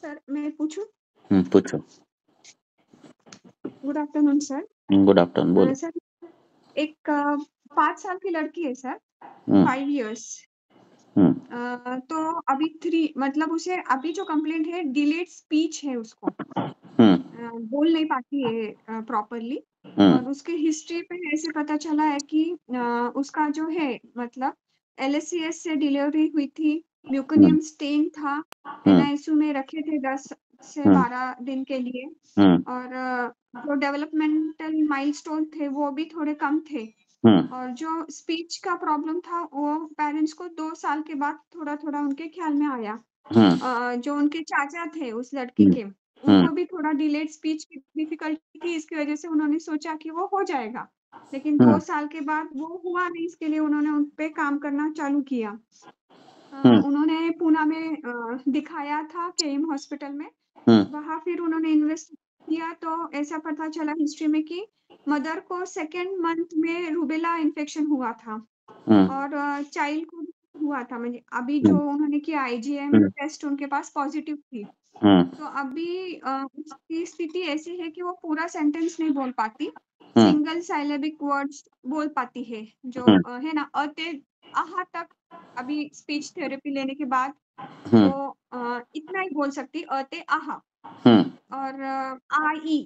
Sir मैं पूछूं? पूछो। Good afternoon sir. Good afternoon, बोलो। सर एक 5 साल की लड़की है सर। हम्म 5 years। हम्म तो अभी 3 मतलब उसे अभी जो कंप्लेंट है डिलेड स्पीच है उसको। हम्म बोल नहीं पाती है प्रॉपरली। हम्म और उसके हिस्ट्री पे ऐसे पता चला है कि उसका जो है मतलब LSCS से डिलीवरी हुई थी। हम्म म्यूकोनियम स्टेन था। हम्म NICU में रखे थे 10 से हम्म 12 दिन के लिए। हम्म और जो डेवलपमेंटल माइलस्टोन थे वो भी थोड़े कम थे। हम्म और जो स्पीच का प्रॉब्लम था वो पेरेंट्स को 2 साल के बाद थोड़ा थोड़ा उनके ख्याल में आया। हम्म जो उनके चाचा थे उस लड़की हम्म के, हम्म उनको भी थोड़ा डिलेड स्पीच की डिफिकल्टी थी। इसकी वजह से उन्होंने सोचा कि वो हो जाएगा। लेकिन हम्म 2 साल के बाद वो हुआ नहीं। इसके लिए उन्होंने उन पे काम करना चालू किया। हम्म उन्होंने पूना में दिखाया था केम हॉस्पिटल में। हम्म वहां फिर उन्होंने इन्वेस्ट किया तो ऐसा पता चला हिस्ट्री में कि मदर को 2nd मंथ में रूबेला इन्फेक्शन हुआ था। हम्म और चाइल्ड को भी हुआ था। मतलब अभी जो हम्म उन्होंने किया IgM हम्म टेस्ट उनके पास पॉजिटिव थी। हम्म तो अभी उसकी स्थिति ऐसी है कि वो पूरा सेंटेंस नहीं बोल पाती। हम्म सिंगल साइलेबिक वर्ड्स बोल पाती है। जो हम्म है ना अते आहा तक। अभी स्पीच थेरेपी लेने के बाद हम्म वो इतना ही बोल सकती अते आहा। हम्म और आ ई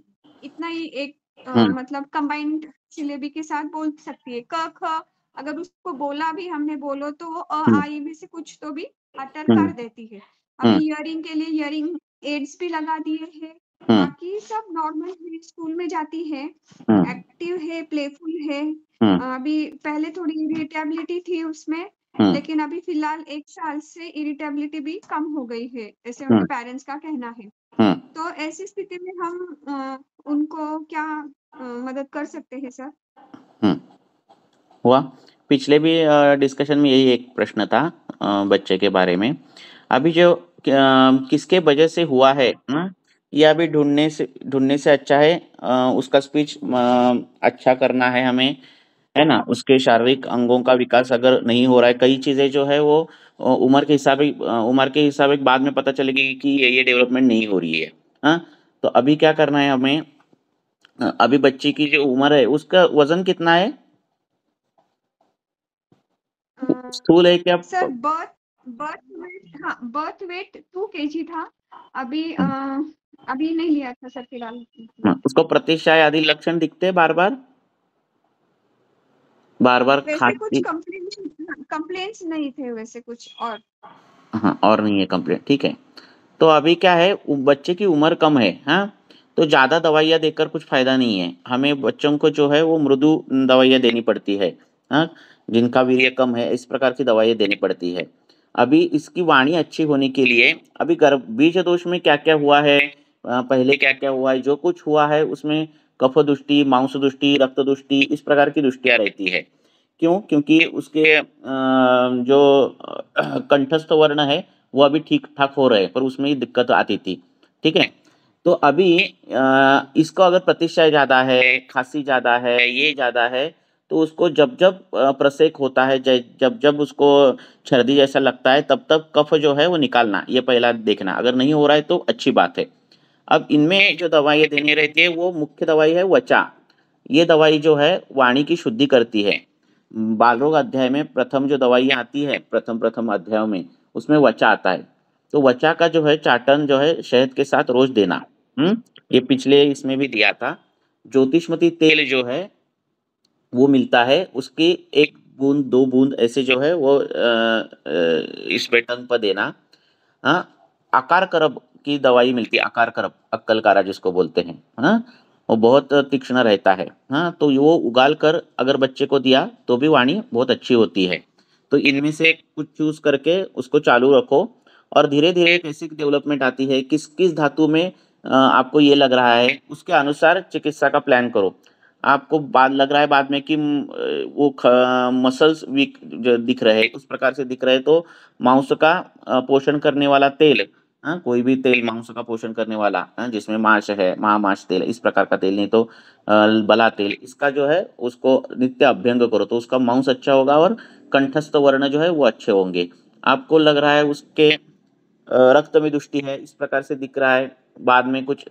इतना ही एक हम्म मतलब कंबाइंड सिलेबी के साथ बोल सकती है। क ख अगर उसको बोला भी हमने बोलो तो वो आ ई में से कुछ तो भी अटर हम्म कर देती है। अभी हम्म हियरिंग के लिए हियरिंग एड्स भी लगा दिए हैं। हम्म बाकी सब नॉर्मल है। स्कूल में जाती है। हम्म एक्टिव है, प्लेफुल है। हम्म अभी पहले थोड़ी इरिटेबिलिटी थी उसमें। हम्म लेकिन अभी फिलहाल 1 साल से इरिटेबिलिटी भी कम हो गई है, ऐसे उनके हम्म पेरेंट्स का कहना है। हम्म तो ऐसी स्थिति में हम उनको क्या मदद कर सकते हैं सर? हम्म हुआ। पिछले भी डिस्कशन में यही एक प्रश्न था बच्चे के बारे में। अभी जो किसके वजह से हुआ है यह अभी ढूंढने से अच्छा है। उसका स्पीच अच्छा करना है हमें, है ना। उसके शारीरिक अंगों का विकास अगर नहीं हो रहा है, कई चीजें जो है वो उम्र के हिसाब बाद में पता चलेगी कि ये डेवलपमेंट नहीं हो रही है। हाँ, तो अभी क्या करना है हमें। अभी बच्ची की जो उम्र है उसका वजन कितना है, अ, स्थूल है क्या? सर बर्थ बर्थ वेट, हाँ बर्थ वेट 2 kg था। अभी अभी नहीं लिया था सर फिलहाल। उसको प्रतिशय आदि लक्षण दिखते हैं बार बार, बार बार वैसे कुछ खांसी। कंप्लेंट्स नहीं थे वैसे कुछ और। हाँ, और नहीं है कंप्लेंट, ठीक है। तो अभी क्या है, बच्चे की उम्र कम है, हाँ। तो ज्यादा दवाइयाँ देकर कुछ फायदा नहीं है, हमें बच्चों को जो है वो मृदु दवाइयाँ देनी पड़ती है। हाँ, जिनका वीर्य कम है इस प्रकार की दवाइयाँ देनी पड़ती है। अभी इसकी वाणी अच्छी होने के लिए अभी गर्भ बीज दोष में क्या क्या हुआ है, पहले क्या क्या हुआ है, जो कुछ हुआ है उसमें कफ दुष्टि, मांस दुष्टि, रक्त दुष्टि, इस प्रकार की दुष्टियाँ रहती है। क्यों? क्योंकि उसके जो कंठस्थ वर्ण है वो अभी ठीक ठाक हो रहे हैं, पर उसमें ही दिक्कत आती थी। ठीक है। तो अभी इसको अगर प्रतिशय ज्यादा है, खांसी ज्यादा है, ये ज्यादा है, तो उसको जब जब प्रसेक होता है, जब जब उसको छर्दी जैसा लगता है, तब तब कफ जो है वो निकालना, ये पहला देखना। अगर नहीं हो रहा है तो अच्छी बात है। अब इनमें जो दवाइयाँ देनी रहती है वो मुख्य दवाई है वचा। ये दवाई जो है वाणी की शुद्धि करती है। बाल रोग अध्याय में प्रथम जो दवाइयाँ आती है, प्रथम प्रथम अध्यायों में उसमें वचा आता है। तो वचा का जो है चाटन जो है शहद के साथ रोज देना। ये पिछले इसमें भी दिया था। ज्योतिषमती तेल जो है वो मिलता है, उसकी 1 बूंद 2 बूंद ऐसे जो है वो इस पे टंग पर देना। हाँ, आकार करब की दवाई मिलती है, आकार करब, अक्कल कारा जिसको बोलते हैं। हाँ, वो बहुत तीक्ष्ण रहता है। हाँ, तो वो उगाल कर अगर बच्चे को दिया तो भी वाणी बहुत अच्छी होती है। तो इनमें से कुछ चूज करके उसको चालू रखो। और धीरे धीरे कैसी डेवलपमेंट आती है, किस किस धातु में आपको ये लग रहा है, उसके अनुसार चिकित्सा का प्लान करो। आपको बाद लग रहा है बाद में कि वो मसल्स वीक दिख रहे हैं, उस प्रकार से दिख रहे हैं, तो मांस का पोषण करने वाला तेल, हाँ, कोई भी तेल मांस का पोषण करने वाला, हाँ, जिसमें मांस है, महामांस तेल, इस प्रकार का तेल, नहीं तो बला तेल, इसका जो है उसको नित्य अभ्यंग करो तो उसका मांस अच्छा होगा और कंठस्थ वर्ण जो है वो अच्छे होंगे। आपको लग रहा है उसके रक्त में दुष्टि है, इस प्रकार से दिख रहा है, बाद में कुछ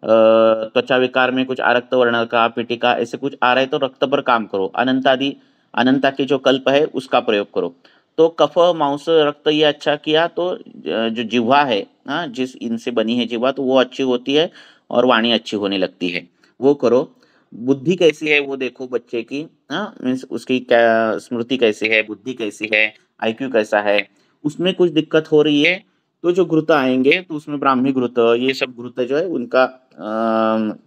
त्वचा विकार में कुछ आरक्त वर्ण का, पिटिका, ऐसे कुछ आ रहा है तो रक्त पर काम करो। अनंता की जो कल्प है उसका प्रयोग करो। तो कफ, मांस, रक्त ये अच्छा किया तो जो जिह्वा है, हाँ, जिस इनसे बनी है जिह्वा, तो वो अच्छी होती है और वाणी अच्छी होने लगती है, वो करो। बुद्धि कैसी है वो देखो बच्चे की, हाँ, मीन्स उसकी क्या स्मृति कैसी है, बुद्धि कैसी है, आईक्यू कैसा है, उसमें कुछ दिक्कत हो रही है तो जो घृत आएंगे तो उसमें ब्राह्मी घृत, ये सब घृत जो है उनका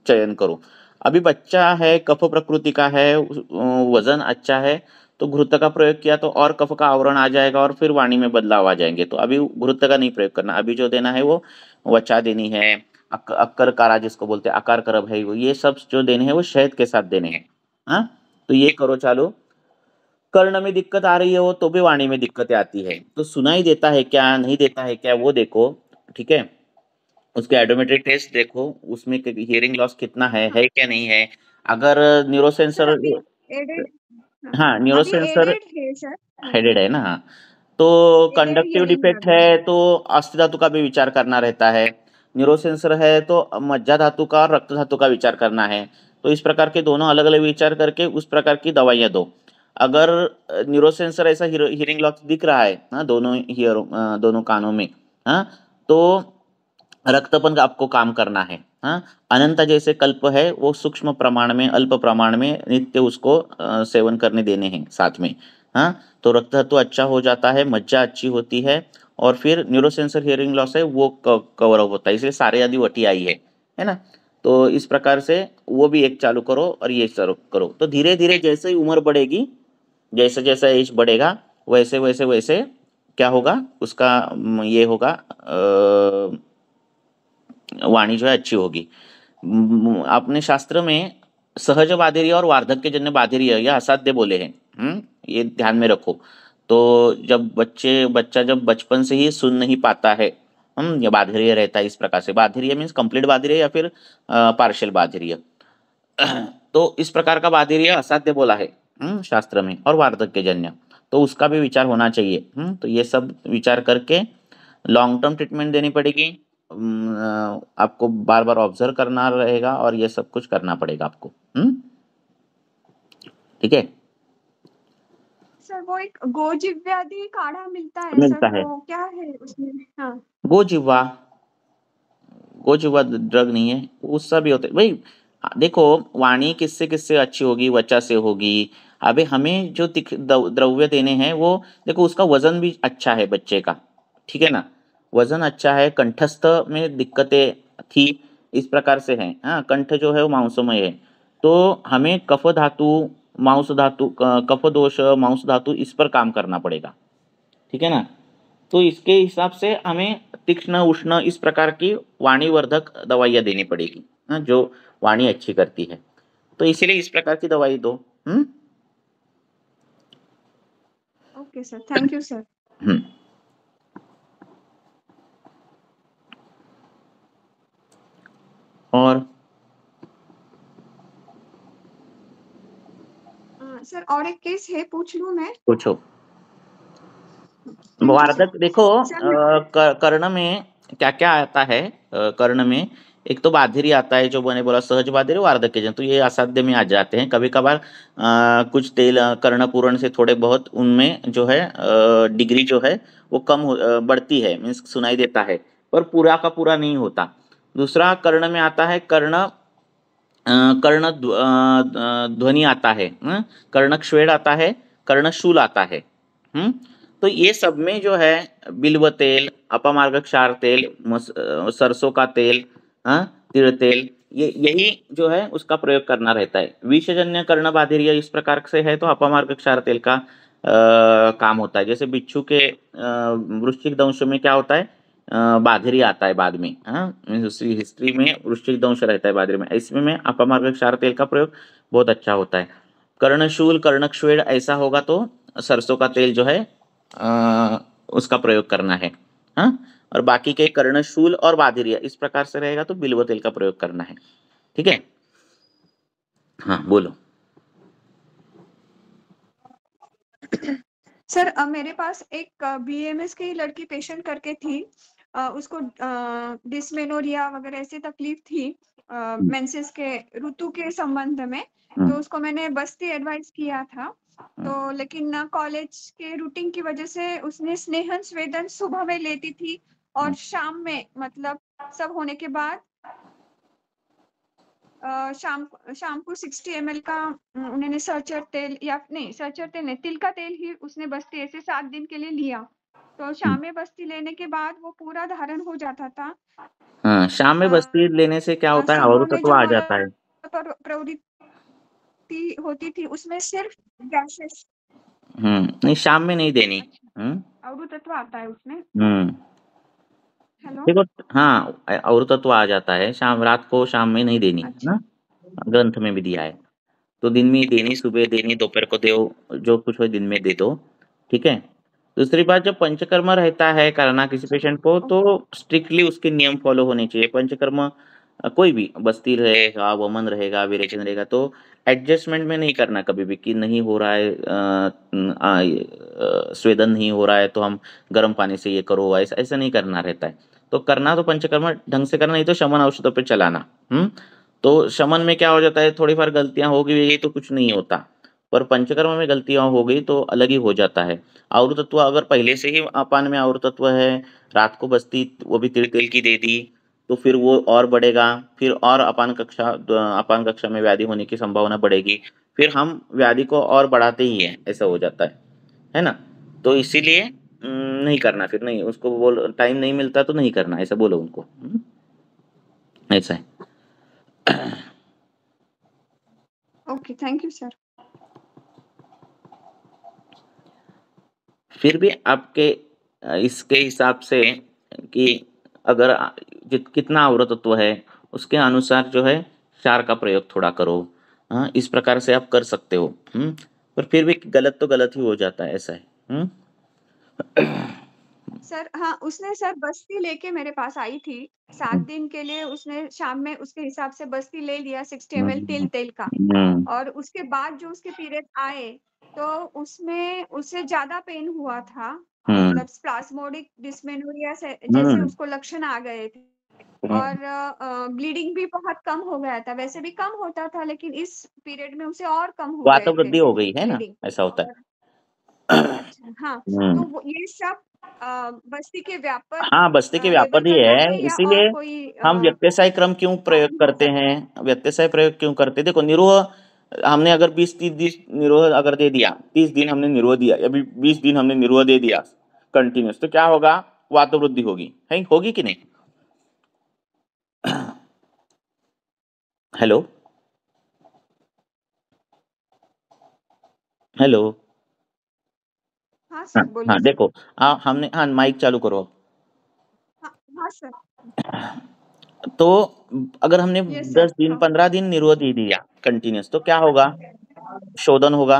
चयन करो। अभी बच्चा है, कफ प्रकृति का है, वजन अच्छा है, तो घृत का प्रयोग किया तो और कफ का आवरण आ जाएगा और फिर वाणी में बदलाव आ जाएंगे। तो अभी घृत का नहीं प्रयोग करना, अभी जो देना है वो वचा देनी है, अक्कर कारा जिसको बोलते हैं, आकार करब है, वो ये सब जो देने हैं वो शहद के साथ देने हैं। हाँ, तो ये करो चालू। कर्ण में दिक्कत आ रही है वो तो भी वाणी में दिक्कतें आती है, तो सुनाई देता है क्या, नहीं देता है क्या, वो देखो। ठीक है, उसके एडोमेट्रिक टेस्ट देखो, उसमें हियरिंग लॉस कितना हाँ है क्या नहीं है। अगर न्यूरोसेंसर, सर, अभी एडेड, हाँ हाँ, अभी न्यूरोसेंसर एडेड है सर। हाँ हेडेड है ना, हाँ। तो एडेड कंडक्टिव हियरिंग डिफेक्ट लगा है। है तो अस्थि धातु का भी विचार करना रहता है। न्यूरोसेंसर है तो मज्जा धातु का और रक्त धातु का विचार करना है। तो इस प्रकार के दोनों अलग अलग विचार करके उस प्रकार की दवाइयाँ दो। अगर न्यूरोसेंसर ऐसा हियरिंग लॉस दिख रहा है, हाँ, दोनों कानों में, हाँ, तो रक्तपन का आपको काम करना है। हाँ, अनंत जैसे कल्प है वो सूक्ष्म प्रमाण में, अल्प प्रमाण में नित्य उसको सेवन करने देने हैं साथ में। हाँ, तो रक्त धातु अच्छा हो जाता है, मज्जा अच्छी होती है, और फिर न्यूरोसेंसर हियरिंग लॉस है वो कवर अप होता है, इसलिए सारे आदि वटी आई है ना। तो इस प्रकार से वो भी एक चालू करो और ये चालू करो। तो धीरे धीरे जैसे ही उम्र बढ़ेगी, जैसे जैसे एज बढ़ेगा, वैसे वैसे वैसे क्या होगा उसका, ये होगा, वाणी जो है अच्छी होगी। अपने शास्त्र में सहज बाधिर्य और वार्धक्यजन्य बाधिर्य यह असाध्य बोले हैं। ये ध्यान में रखो। तो जब बच्चा जब बचपन से ही सुन नहीं पाता है, या बाधिर्य रहता है, इस प्रकार से बाधिर्य मीन्स कंप्लीट बाधिर्य या फिर पार्शियल बाधिर्य। तो इस प्रकार का बाधिर्य असाध्य बोला है शास्त्र में, और वार्धक्यजन्य, तो उसका भी विचार होना चाहिए। तो ये सब विचार करके लॉन्ग टर्म ट्रीटमेंट देनी पड़ेगी। आपको बार बार ऑब्जर्व करना रहेगा और ये सब कुछ करना पड़ेगा आपको। ठीक है, सर वो एक गोजीव व्याधि काढ़ा मिलता है सर, मिलता है वो क्या है उसमें? हाँ गोजिह्वा। गोजिह्वा ड्रग नहीं है, उससे भी होते भाई। देखो, वाणी किससे किससे अच्छी होगी, वचा से होगी। अबे हमें जो द्रव्य देने हैं वो देखो, उसका वजन भी अच्छा है बच्चे का, ठीक है ना, वजन अच्छा है, कंठस्थ में दिक्कतें थी, इस प्रकार से है, हाँ, कंठ जो है वो मांसमय है, तो हमें कफ धातु, मांस धातु, कफ दोष, मांस धातु, इस पर काम करना पड़ेगा, ठीक है ना। तो इसके हिसाब से हमें तीक्ष्ण, उष्ण, इस प्रकार की वाणीवर्धक दवाइयाँ देनी पड़ेगी, हाँ, जो वाणी अच्छी करती है। तो इसीलिए इस प्रकार की दवाई दो। Hmm okay sir, thank you sir. Hmm और सर और एक केस है, पूछ लूँ मैं? पूछो। Thank you sir. वार्धक देखो, सर मैं, कर्ण में क्या क्या आता है। कर्ण में एक तो बाधिरी आता है, जो मैंने बोला सहज बाधिरी, वार्धक्य, तो ये असाध्य में आ जाते हैं कभी कभार। कुछ तेल कर्ण पूरण से थोड़े बहुत उनमें जो है डिग्री जो है वो बढ़ती है, मीन्स सुनाई देता है, पर पूरा का पूरा नहीं होता। दूसरा कर्ण में आता है, ध्वनि आता है, कर्णक आता है, कर्णशूल आता है। तो ये सब में जो है बिल्व तेल, अपामार्ग क्षार तेल, सरसों का तेल, हाँ, तिल तेल, ये यही जो है उसका प्रयोग करना रहता है। विषजन्य कर्ण बाधिर्य इस प्रकार से है तो अपामार्ग क्षार तेल का काम होता है। जैसे बिच्छू के वृश्चिक दंश में क्या होता है, बाधिरी आता है बाद में, हाँ, उसकी हिस्ट्री में वृश्चिक दंश रहता है बाधिरी में, इसमें में अपामार्ग क्षार तेल का प्रयोग बहुत अच्छा होता है। कर्णशूल, कर्णकश्वेद ऐसा होगा तो सरसों का तेल जो है उसका प्रयोग करना है, हाँ। और बाकी के कर्णशूल और बाधिरिया इस प्रकार से रहेगा तो बिल्व तेल का प्रयोग करना है, ठीक है। हाँ, बोलो। सर मेरे पास एक बीएमएस की लड़की पेशेंट करके थी। उसको डिस्मेनोरिया वगैरह ऐसी तकलीफ थी मेंसेस के ऋतु के संबंध में। तो उसको मैंने बस्ती एडवाइस किया था। तो लेकिन कॉलेज के रूटीन की वजह से उसने स्नेहन स्वेदन सुबह में लेती थी और शाम में मतलब सब होने के बाद शाम शाम को 60 ml का उन्होंने सरचर तेल या नहीं सरचर तेल नहीं तिल का तेल ही उसने बस्ती ऐसे 7 दिन के लिए लिया। तो शाम में बस्ती लेने के बाद वो पूरा धारण हो जाता था। हाँ, शाम में बस्ती लेने से क्या होता है, सुबह अवरु में तत्व जो आ हमारा जाता है। प्रवृत्ति होती थी उसमें सिर्फ गैसेस। नहीं शाम में नहीं देनी। अच्छा अवरु तत्व आता है उसमें। हम्म हेलो। देखो, हाँ अवरु तत्व आ जाता है, रात को शाम में नहीं देनी, है अच्छा ना? ग्रंथ में भी दिया है। तो दिन में देनी, सुबह देनी, दोपहर को दो, जो कुछ हो दिन में दे दो, ठीक है। दूसरी बात, जब पंचकर्म रहता है कराना किसी पेशेंट को, तो स्ट्रिक्टली उसके नियम फॉलो होने चाहिए। पंचकर्म कोई भी बस्ती रहेगा, वमन रहेगा, विरेचन रहेगा, तो एडजस्टमेंट में नहीं करना कभी भी कि नहीं हो रहा है, स्वेदन नहीं हो रहा है तो हम गर्म पानी से ये करो, ऐसा ऐसा नहीं करना रहता है। तो करना तो पंचकर्म ढंग से करना, नहीं तो शमन औषधों पे चलाना। तो शमन में क्या हो जाता है, थोड़ी बार गलतियां हो गई तो कुछ नहीं होता, पर पंचकर्म में गलतियां हो गई तो अलग ही हो जाता है। आवर्त तत्व अगर पहले से ही अपान में आवर्त तत्व है, रात को बस्ती वो भी तिल तेल की दे दी, तो फिर वो और बढ़ेगा, फिर और अपान कक्षा में व्याधि होने की संभावना बढ़ेगी, फिर हम व्याधि को और बढ़ाते ही हैं, ऐसा हो जाता है ना? तो इसीलिए नहीं करना, फिर नहीं, उसको बोल टाइम नहीं मिलता तो नहीं करना, ऐसा बोलो उनको। ऐसा है। Okay thank you sir. फिर भी आपके इसके हिसाब से कि अगर कितना आवृतत्व है उसके अनुसार जो है क्षार का प्रयोग थोड़ा करो। हाँ, इस प्रकार से आप कर सकते हो। पर फिर भी गलत तो गलत ही हो जाता है, ऐसा है। सर हाँ उसने सर बस्ती लेके मेरे पास आई थी 7 दिन के लिए। उसने शाम में उसके हिसाब से बस्ती ले लिया 60 ml तिल तेल का। हम्म और उसके बाद जो उसके पीरियड आए तो उसमें उससे ज्यादा पेन हुआ था। हम्म मतलब स्प्लाज्मोडिक डिस्मेनोरिया से जैसे हम्म उसको लक्षण आ गए थे। हम्म। और ब्लीडिंग भी बहुत कम हो गया था। वैसे भी कम होता था लेकिन इस पीरियड में उसे और कम हो वात गए थे वृद्धि हो गई है ना, ब्लीडिंग। ऐसा होता और है। अच्छा हाँ तो हम्म ये सब बस्ती के व्यापक हाँ, बस्ती के लेवल व्यापद ही करना है, है या और इसीलिए कोई हम व्यत्यसाय क्रम क्यों प्रयोग कारण हो करते सकता हैं, व्यत्यसाय प्रयोग क्यों करते हैं? देखो, निरोह हमने अगर 20-30 दिन निरोह अगर दे दिया, 30 दिन हमने निरोह दिया, अभी 20 दिन हमने निरोह दे दिया कंटिन्यूस, तो क्या होगा? वात वृद्धि होगी, है होगी कि नहीं? Hello hello. हाँ हाँ सर बोलिए हाँ, सर। देखो, हमने, हाँ माइक चालू करो। हाँ हाँ सर। तो अगर हमने यस सर 10 दिन हाँ 15 दिन निरोह दे दिया कंटिन्यूस, तो क्या होगा? शोधन होगा,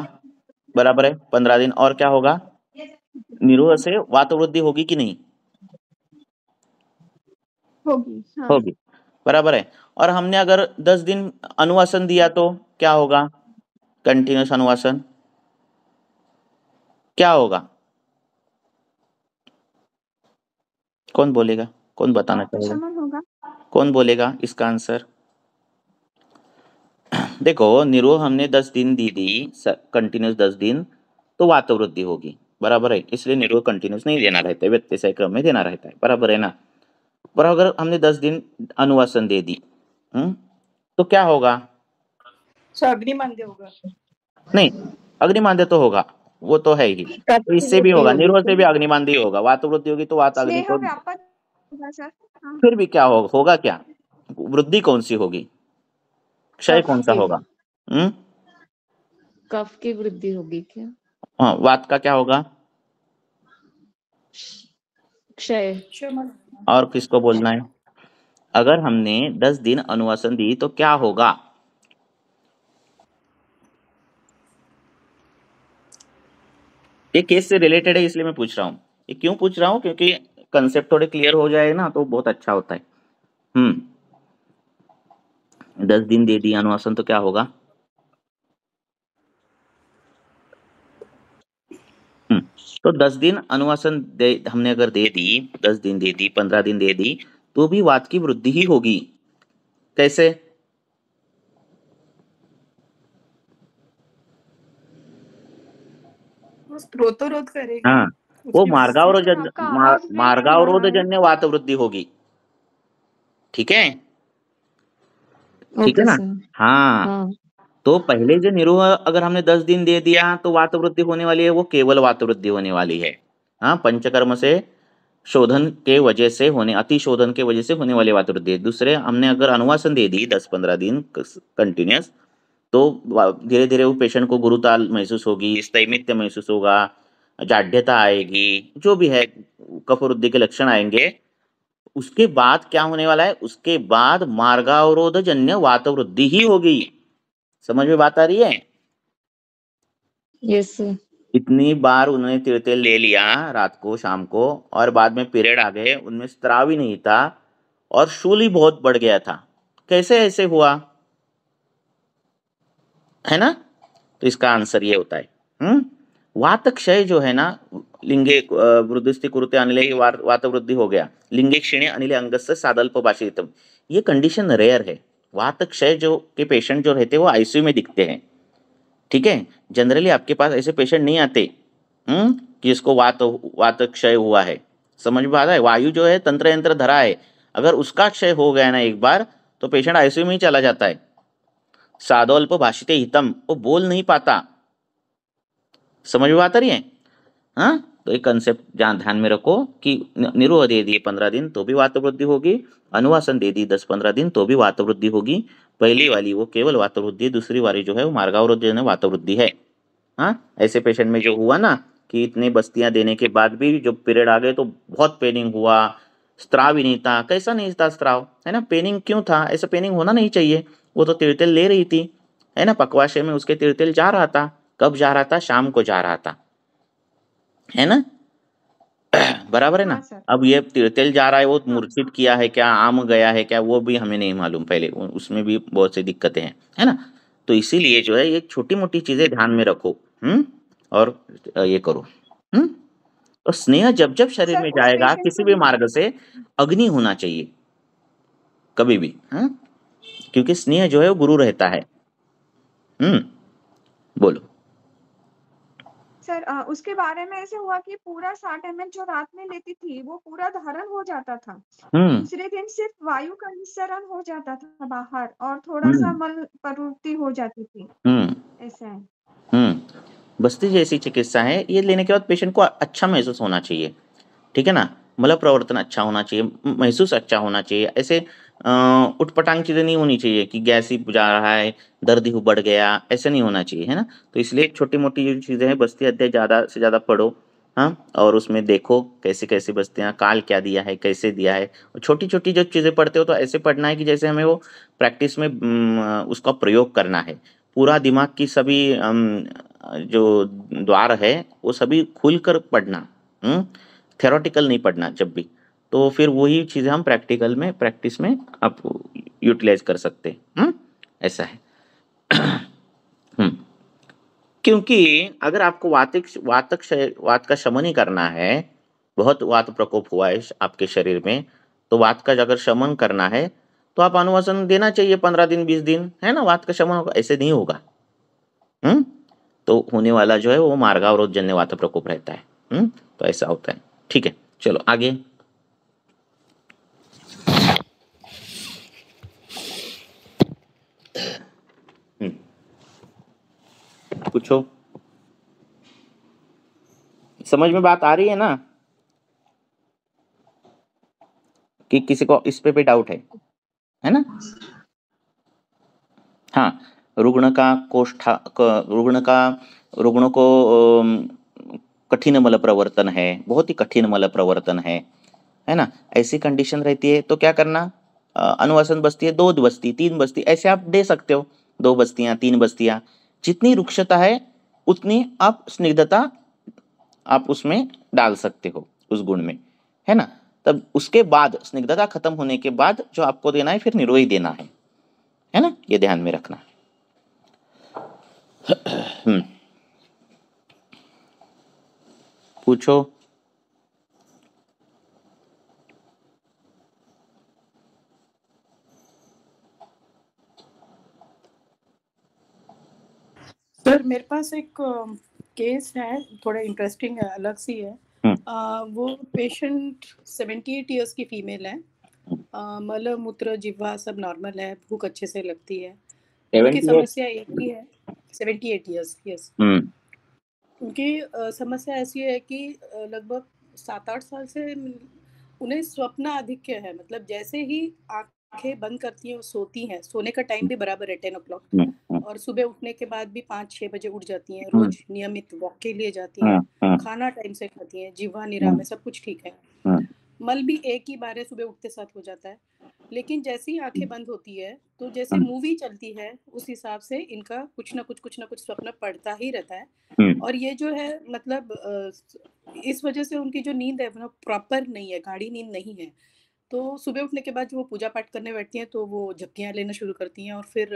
बराबर है। 15 दिन और क्या होगा? निरोह से वात वृद्धि होगी कि नहीं? होगी हाँ। होगी, बराबर है। और हमने अगर 10 दिन अनुवासन दिया तो क्या होगा? कंटिन्यूस अनुवासन क्या होगा? कौन बोलेगा? कौन बताना चाहेगा? अपशमन होगा। कौन बोलेगा इसका आंसर? देखो, निरोह हमने 10 दिन दी दी, कंटिन्यूस 10 दिन, तो वात वृद्धि होगी, बराबर है। इसलिए निरोह कंटिन्यूस नहीं देना रहता है, व्यत्यय क्रम में देना रहता है, बराबर है ना? पर अगर हमने 10 दिन अनुवासन दे दी, तो क्या होगा? अग्निमांद्य होगा। नहीं, अग्निमांद्य तो होगा, वो तो है ही। तो इससे भी वृद्धि होगा, होगी निरोध से फिर। भी अग्निमांद्य होगा, वात वृद्धि होगी तो वात अग्नि स्नेह को। व्यापक होगा सर। हाँ फिर भी क्या होगा क्या? वृद्धि कौन सी होगी? क्षय कफ कौन सा की होगा? हम्म कफ की वृद्धि होगी क्या? हाँ, वात का क्या होगा? क्षय। और किसको बोलना है? अगर हमने 10 दिन अनुवासन दी तो क्या होगा? ये केस से रिलेटेड है, इसलिए मैं पूछ रहा हूँ। ये क्यों पूछ रहा हूँ? क्योंकि कंसेप्ट थोड़े क्लियर हो जाए ना तो बहुत अच्छा होता है। 10 दिन दे दी अनुवासन तो क्या होगा? तो 10 दिन अनुवासन हमने अगर दे दी, 10 दिन दे दी, 15 दिन दे दी, तो भी वात की वृद्धि ही होगी। कैसे? स्त्रोतरोध करेगा। हाँ, वो उसकी सर आपका आवाज ब्रेक हो रहा है। मार्गावरोधजन्य वात वृद्धि होगी। ठीक है, ठीक है ओके ना? सर। हाँ, हाँ तो पहले जो निरोह अगर हमने 10 दिन दे दिया तो वात वृद्धि होने वाली है, वो केवल वात वृद्धि होने वाली है। हाँ, पंचकर्म से शोधन के वजह से होने, अति शोधन के वजह से होने वाली वात वृद्धि है। दूसरे हमने अगर अनुवासन दे दी 10-15 दिन कंटिन्यूस, तो धीरे धीरे वो पेशेंट को गुरुताल महसूस होगी, स्थैमित्य महसूस होगा, जाड्यता आएगी, जो भी है कफ वृद्धि के लक्षण आएंगे। उसके बाद क्या होने वाला है? उसके बाद मार्गावरोधजन्य वात वृद्धि ही होगी। समझ में बात आ रही है? Yes sir. इतनी बार उन्होंने तिल ले लिया रात को, शाम को, और बाद में पीरियड आ गए, उनमें स्त्राव ही नहीं था और शूल ही बहुत बढ़ गया था। कैसे ऐसे हुआ? है ना? तो इसका आंसर ये होता है। वात क्षय जो है ना, लिंगे वृद्धिस्ति कुरुते अनिले वात वृद्धि हो गया, लिंगे क्षीणे अनिले अंगस्य सादल्पभाषितम, ये कंडीशन रेयर है। वात क्षय जो के पेशेंट जो रहते हैं वो आईसीयू में दिखते हैं। ठीक है, जनरली आपके पास ऐसे पेशेंट नहीं आते कि इसको वात क्षय हुआ है। समझ में आ रहा है? वायु जो है तंत्र यंत्र धरा है, अगर उसका क्षय हो गया ना एक बार, तो पेशेंट आईसीयू में ही चला जाता है। सादोल्प भाषिते हितम, वो बोल नहीं पाता। समझ में बात आ रही है? हाँ, तो एक कंसेप्ट ध्यान में रखो कि निरोह दे दिए 15 दिन तो भी वात वृद्धि होगी, अनुवासन दे दी 10-15 दिन तो भी वात वृद्धि होगी। पहली वाली वो केवल वात वृद्धि, दूसरी वाली जो है वो मार्गावरोधजन्य वात वृद्धि है। हाँ, ऐसे पेशेंट में जो हुआ ना कि इतने बस्तियां देने के बाद भी जो पीरियड आ गए तो बहुत पेनिंग हुआ, स्त्राव ही नहीं था। कैसा नहीं था स्त्राव? है ना? पेनिंग क्यों था? ऐसा पेनिंग होना नहीं चाहिए। वो तो तिरतेल ले रही थी, है ना? पकवाशय में उसके तिरतेल जा रहा था। कब जा रहा था? शाम को जा रहा था, है ना? बराबर है ना? हाँ सर। अब ये तिरतेल जा रहा है, वो मूर्छित किया है क्या, आम गया है क्या, वो भी हमें नहीं मालूम पहले, उसमें भी बहुत सी दिक्कतें हैं, है ना? तो इसीलिए जो है ये छोटी मोटी चीजें ध्यान में रखो, और ये करो। तो स्नेह जब जब शरीर सर में उस जाएगा पेशेंट किसी को भी मार्ग से, अग्नि होना चाहिए कभी भी, क्योंकि स्नेह जो है वो गुरु रहता है। बोलो। सर उसके बारे में ऐसे हुआ कि पूरा 60 ml जो रात में लेती थी वो पूरा धारण हो जाता था। दूसरे दिन सिर्फ वायु का निस्सरण हो जाता था बाहर और थोड़ा सा मल प्रवृत्ति हो जाती थी। ऐसा है। बस्ती जैसी चिकित्सा है, ये लेने के बाद पेशेंट को अच्छा महसूस होना चाहिए। ठीक है ना? मल प्रवर्तन अच्छा होना चाहिए, महसूस अच्छा होना चाहिए। ऐसे उटपटांग चीज़ें नहीं होनी चाहिए कि गैस ही जा रहा है, दर्द ही बढ़ गया, ऐसे नहीं होना चाहिए, है ना? तो इसलिए छोटी मोटी जो चीज़ें हैं, बस्ती अध्याय ज़्यादा से ज़्यादा पढ़ो, हाँ, और उसमें देखो कैसी कैसी बस्तियाँ, काल क्या दिया है, कैसे दिया है। छोटी छोटी जो चीज़ें पढ़ते हो तो ऐसे पढ़ना है कि जैसे हमें वो प्रैक्टिस में उसका प्रयोग करना है। पूरा दिमाग की सभी जो द्वार है वो सभी खुल कर पढ़ना, थ्योरेटिकल नहीं पढ़ना जब भी। तो फिर वही चीज़ें हम प्रैक्टिस में आप यूटिलाइज कर सकते हैं। ऐसा है। क्योंकि अगर आपको वात का शमन ही करना है, बहुत वात प्रकोप हुआ है आपके शरीर में, तो वात का अगर शमन करना है तो आप अनुवासन देना चाहिए 15 दिन 20 दिन, है ना? वात का शमन होगा, ऐसे नहीं होगा। तो होने वाला जो है वो मार्गावरोधजन्य वात प्रकोप रहता है। तो ऐसा होता है। ठीक है, चलो आगे। पूछो, समझ में बात आ रही है ना? कि किसी को इस पे डाउट है ना? हाँ, रुग्ण को कठिन मल प्रवर्तन है, बहुत ही कठिन मल प्रवर्तन है ना? ऐसी कंडीशन रहती है तो क्या करना? अनुवासन बस्ती है, 2 बस्ती 3 बस्ती ऐसे आप दे सकते हो, 2 बस्तियां 3 बस्तियां, जितनी रुक्षता है उतनी आप स्निग्धता आप उसमें डाल सकते हो, उस गुण में, है ना? तब उसके बाद स्निग्धता खत्म होने के बाद जो आपको देना है फिर निरोई देना है ना? ये ध्यान में रखना। पूछो। सर मेरे पास एक केस है, थोड़ा इंटरेस्टिंग है, अलग सी है। वो पेशेंट 78 इयर्स की फीमेल है। मल मूत्र जिह्वा सब नॉर्मल है, भूख अच्छे से लगती है। उनकी 78? समस्या एक ही है। 78 इयर्स, यस। उनकी समस्या ऐसी है कि लगभग 7-8 साल से उन्हें स्वप्न आधिक्य है। मतलब जैसे ही आंखें बंद करती हैं वो सोती हैं, सोने का टाइम भी बराबर है 10 o'clock, और सुबह उठने के बाद भी 5-6 बजे उठ जाती हैं। रोज नियमित वॉक के लिए जाती हैं, खाना टाइम से खाती हैं, जिह्वा निराम है, सब कुछ ठीक है। मल भी एक ही बार है, सुबह उठते साथ हो जाता है। लेकिन जैसे ही आंखें बंद होती है तो जैसे मूवी चलती है उस हिसाब से इनका कुछ ना कुछ स्वप्न पड़ता ही रहता है। और ये जो है मतलब इस वजह से उनकी जो नींद है वो प्रॉपर नहीं है, गाढ़ी नींद नहीं है। तो सुबह उठने के बाद जो वो पूजा पाठ करने बैठती हैं तो वो झपकियाँ लेना शुरू करती हैं और फिर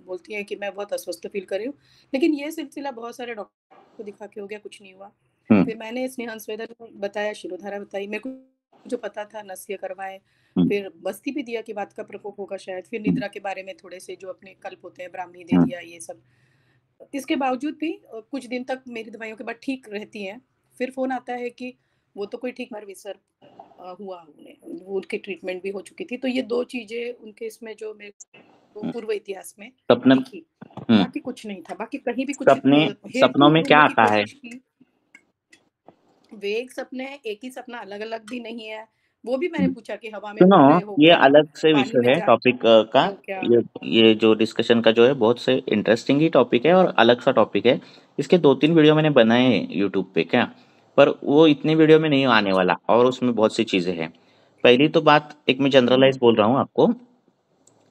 बोलती हैं कि मैं बहुत अस्वस्थ फील कर रही हूँ। लेकिन ये सिलसिला बहुत सारे डॉक्टर को दिखा के हो गया, कुछ नहीं हुआ। फिर मैंने स्नेहा स्वेदर को बताया, शिरोधारा बताई, मेरे को जो पता था नस्य करवाए, फिर बस्ती भी दिया कि बात का प्रकोप होगा शायद, फिर निद्रा के बारे में थोड़े से जो अपने कल्प होते हैं ब्राह्मी दे दिया, ये सब। इसके बावजूद भी कुछ दिन तक मेरी दवाइयों के बाद ठीक रहती हैं। फिर फोन आता है कि वो तो कोई ठीक विसर हुआ, उन्हें वो उनकी ट्रीटमेंट भी हो चुकी थी। तो ये 2 चीजें उनके इसमें जो मेरे को पूर्व इतिहास में सपने दिखी, बाकी कुछ नहीं था, बाकी कहीं भी कुछ सपने सपनों हेतु में क्या ढूंढने की आता है? कोशिश की। वेग सपने, एक ही सपना, अलग अलग भी नहीं है। वो भी मैंने पूछा कि हवा में सुनो, उड़ रहे हो ये क्या, अलग से पानी विषय में है जा टॉपिक का। रहे हो क्या। ये जो डिस्कशन का जो है बहुत से इंटरेस्टिंग ही टॉपिक है और अलग सा टॉपिक है। इसके 2-3 वीडियो मैंने बनाए हैं यूट्यूब पे, क्या पर वो इतने वीडियो में नहीं आने वाला और उसमें बहुत सी चीज़ें हैं। पहली तो बात, एक मैं जनरलाइज बोल रहा हूँ आपको।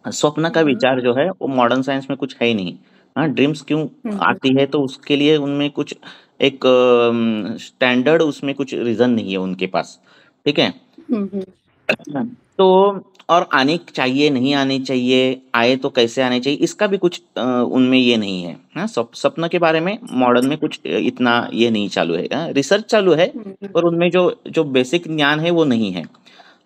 स्वप्न का विचार जो है वो मॉडर्न साइंस में कुछ है ही नहीं। हाँ, ड्रीम्स क्यों आती है तो उसके लिए उनमें कुछ एक स्टैंडर्ड, उसमें कुछ रीजन नहीं है उनके पास, ठीक है। तो और आनी चाहिए, नहीं आनी चाहिए, आए तो कैसे आने चाहिए, इसका भी कुछ उनमें ये नहीं है। हाँ, सपना के बारे में मॉडर्न में कुछ इतना ये नहीं चालू है। हाँ, रिसर्च चालू है पर उनमें जो जो बेसिक ज्ञान है वो नहीं है।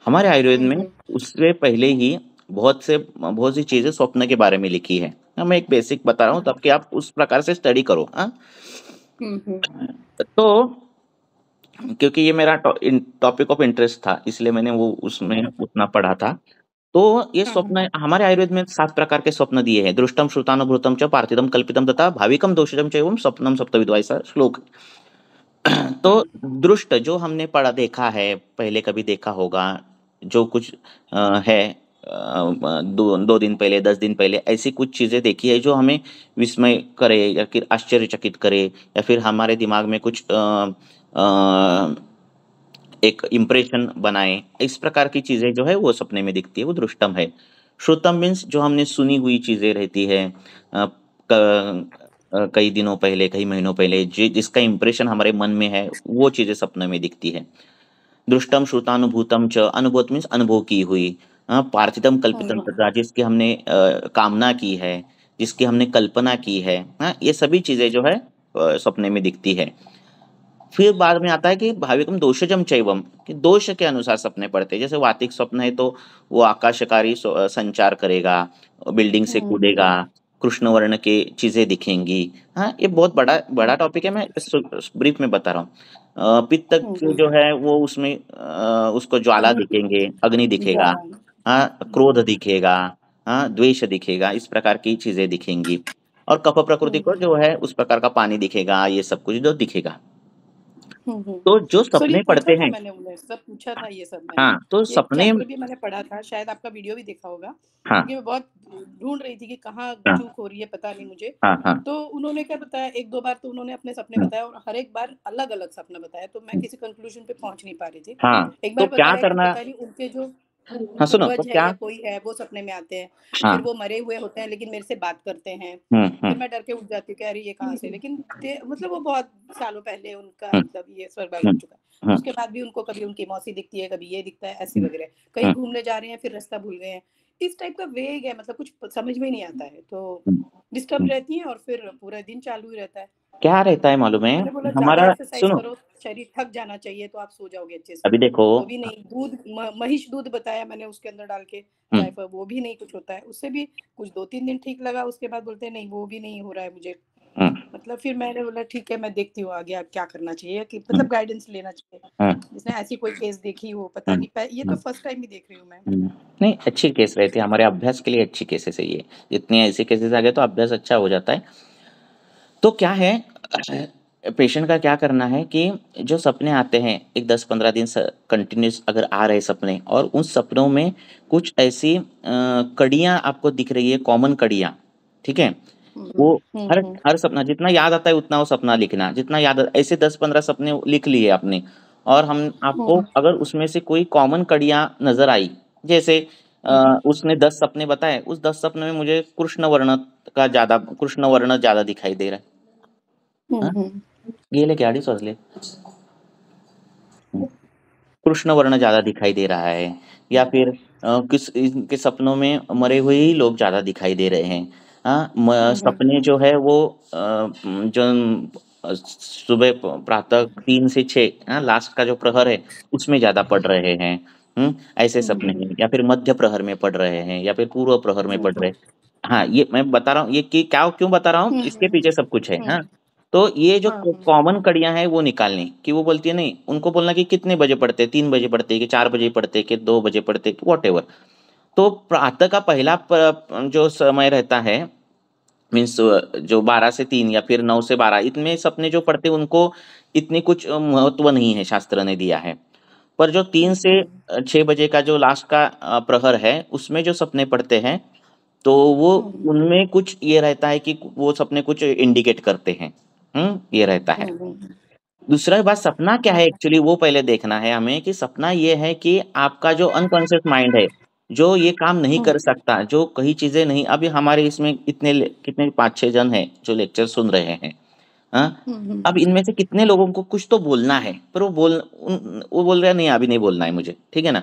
हमारे आयुर्वेद में उससे पहले ही बहुत सी चीजें स्वप्न के बारे में लिखी है। हाँ, मैं एक बेसिक बता रहा हूँ ताकि आप उस प्रकार से स्टडी करो। हाँ, तो क्योंकि ये मेरा टॉपिक ऑफ इंटरेस्ट था इसलिए मैंने वो उसमें उतना पढ़ा था। तो ये स्वप्न, हमारे आयुर्वेद में 7 प्रकार के स्वप्न दिए हैं। दृष्टम श्रुतानुभूतम च पार्थितम कल्पितम तथा भाविकम दोषजम च एवं स्वप्नम सप्तविधो, ऐसा श्लोक। तो दृष्ट जो हमने पढ़ा देखा है, पहले कभी देखा होगा, जो कुछ है 2 दिन पहले, 10 दिन पहले, ऐसी कुछ चीजें देखी है जो हमें विस्मय करे या फिर आश्चर्यचकित करे या फिर हमारे दिमाग में कुछ एक इम्प्रेशन बनाए, इस प्रकार की चीजें जो है वो सपने में दिखती है, वो दृष्टम है। श्रुतम मीन्स जो हमने सुनी हुई चीजें रहती है कई दिनों पहले, कई महीनों पहले, जिसका इम्प्रेशन हमारे मन में है, वो चीजें सपने में दिखती है। दृष्टम श्रुतानुभूतम च, अनुभूत मीन्स अनुभव की हुई। पार्थितम कल्पितम तथा, जिसकी हमने कामना की है, जिसकी हमने कल्पना की है। ये सभी चीजें जो है सपने में दिखती है। फिर बाद में आता है कि भाविकम दोषजम चैवम, कि दोष के अनुसार सपने पड़ते हैं। जैसे वातिक स्वप्न है तो वो आकाशकारी संचार करेगा, बिल्डिंग से कूदेगा, कृष्ण वर्ण के चीजें दिखेंगी। हाँ, ये बहुत बड़ा बड़ा टॉपिक है, मैं ब्रीफ में बता रहा हूँ। पित्त जो है वो उसमें उसको ज्वाला दिखेंगे, अग्नि दिखेगा, हाँ, क्रोध दिखेगा, हाँ, द्वेष दिखेगा, इस प्रकार की चीजें दिखेंगी। और कफ प्रकृति को जो है उस प्रकार का पानी दिखेगा, ये सब कुछ जो दिखेगा। तो जो सर ये सपने पूछा पड़ते था हैं, मैंने, उन्हें सब पूछा था ये सब मैंने। हाँ, तो ये सपने, चैप्टर भी मैंने पढ़ा था, शायद आपका वीडियो भी देखा होगा, हाँ, क्योंकि मैं बहुत ढूंढ रही थी कि कहाँ हाँ, चूक हो रही है, पता नहीं मुझे। हाँ, हाँ, तो उन्होंने क्या बताया, 1-2 बार तो उन्होंने अपने सपने बताया और हर एक बार अलग अलग सपना बताया, तो मैं किसी कंक्लूजन पे पहुंच नहीं पा रही थी। हाँ, एक तो बार क्या बताया कि करना। पता नहीं उनके जो हाँ, सुनो तो पूर्वज है क्या। या कोई है वो सपने में आते हैं। हाँ, फिर वो मरे हुए होते हैं लेकिन मेरे से बात करते हैं। फिर मैं डर के उठ जाती हूँ कि अरे ये कहाँ से, लेकिन मतलब वो बहुत सालों पहले उनका मतलब ये स्वर्गवास हो चुका है। उसके बाद भी उनको कभी उनकी मौसी दिखती है, कभी ये दिखता है, ऐसे वगैरह। कहीं घूमने जा रहे हैं फिर रास्ता भूल गए हैं, इस टाइप का वेग है, मतलब कुछ समझ में नहीं आता है। तो डिस्टर्ब रहती हैं और फिर पूरा दिन चालू ही रहता है। क्या रहता है मालूम है मैंने बोला ज्यादा हमारा, एक्सरसाइज सुनो, करो। शरीर थक जाना चाहिए तो आप सो जाओगे अच्छे से। अभी देखो वो भी नहीं, दूध महिष दूध बताया मैंने उसके अंदर डाल के जायफल, वो भी नहीं कुछ होता है उससे भी। कुछ 2-3 दिन ठीक लगा, उसके बाद बोलते हैं नहीं वो भी नहीं हो रहा है मुझे। मतलब फिर मैंने बोला ठीक है मैं देखती हूँ आगे अब क्या करना चाहिए, कि मतलब गाइडेंस लेना चाहिए। जिसने ऐसी कोई केस देखी हो पता नहीं, ये तो फर्स्ट टाइम ही देख रही हूँ मैं। नहीं, अच्छी केस रहती है, हमारे अभ्यास के लिए अच्छी केसेस है ये। जितने ऐसे केसेस आ गए तो अभ्यास अच्छा हो जाता है। तो क्या है, पेशेंट का क्या करना है कि जो सपने आते हैं एक 10-15 दिन कंटिन्यूस अगर आ रहे सपने, और उन सपनों में कुछ ऐसी कड़ियाँ आपको दिख रही है, कॉमन कड़ियाँ, ठीक है? वो हर हर सपना जितना याद आता है उतना वो सपना लिखना, जितना याद ऐसे 10-15 सपने लिख लिए आपने, और हम आपको अगर उसमें से कोई कॉमन कड़ियाँ नजर आई, जैसे उसने 10 सपने बताए, उस 10 सपने में मुझे कृष्ण वर्ण ज्यादा दिखाई दे रहा है, गेले क्या अड़ी सोचले कृष्ण वर्ण ज्यादा दिखाई दे रहा है, या फिर किस इनके सपनों में मरे हुए ही लोग ज्यादा दिखाई दे रहे हैं। सपने जो है वो जो सुबह प्रातः 3 से 6 लास्ट का जो प्रहर है उसमें ज्यादा पढ़ रहे हैं। ऐसे सपने हैं, या फिर मध्य प्रहर में पढ़ रहे हैं, या फिर पूर्व प्रहर में पढ़ रहे हैं। हाँ, ये मैं बता रहा हूँ, ये कि क्या क्यों बता रहा हूँ, इसके पीछे सब कुछ है। हाँ, तो ये जो कॉमन कड़ियां हैं वो निकालनी, कि वो बोलती है नहीं, उनको बोलना कि कितने बजे पढ़ते, 3 बजे पढ़ते, कि 4 बजे पढ़ते, कि 2 बजे पढ़ते, वॉट एवर। तो प्रातः का पहला जो समय रहता है, मीन्स जो 12 से 3 या फिर 9 से 12, इतने सपने जो पढ़ते उनको इतनी कुछ महत्व नहीं है, शास्त्र ने दिया है। पर जो 3 से 6 बजे का जो लास्ट का प्रहर है उसमें जो सपने पढ़ते हैं, तो वो उनमें कुछ ये रहता है कि वो सपने कुछ इंडिकेट करते हैं। ये रहता है। दूसरा बात, सपना क्या है एक्चुअली वो पहले देखना है हमें, कि सपना ये है कि आपका जो अनकॉन्शियस माइंड है, जो ये काम नहीं कर सकता, जो कई चीजें नहीं, अभी हमारे इसमें कितने 5-6 जन हैं जो लेक्चर सुन रहे हैं। हाँ, अब इनमें से कितने लोगों को कुछ तो बोलना है, पर वो बोल रहे हैं नहीं अभी नहीं बोलना है मुझे, ठीक है ना?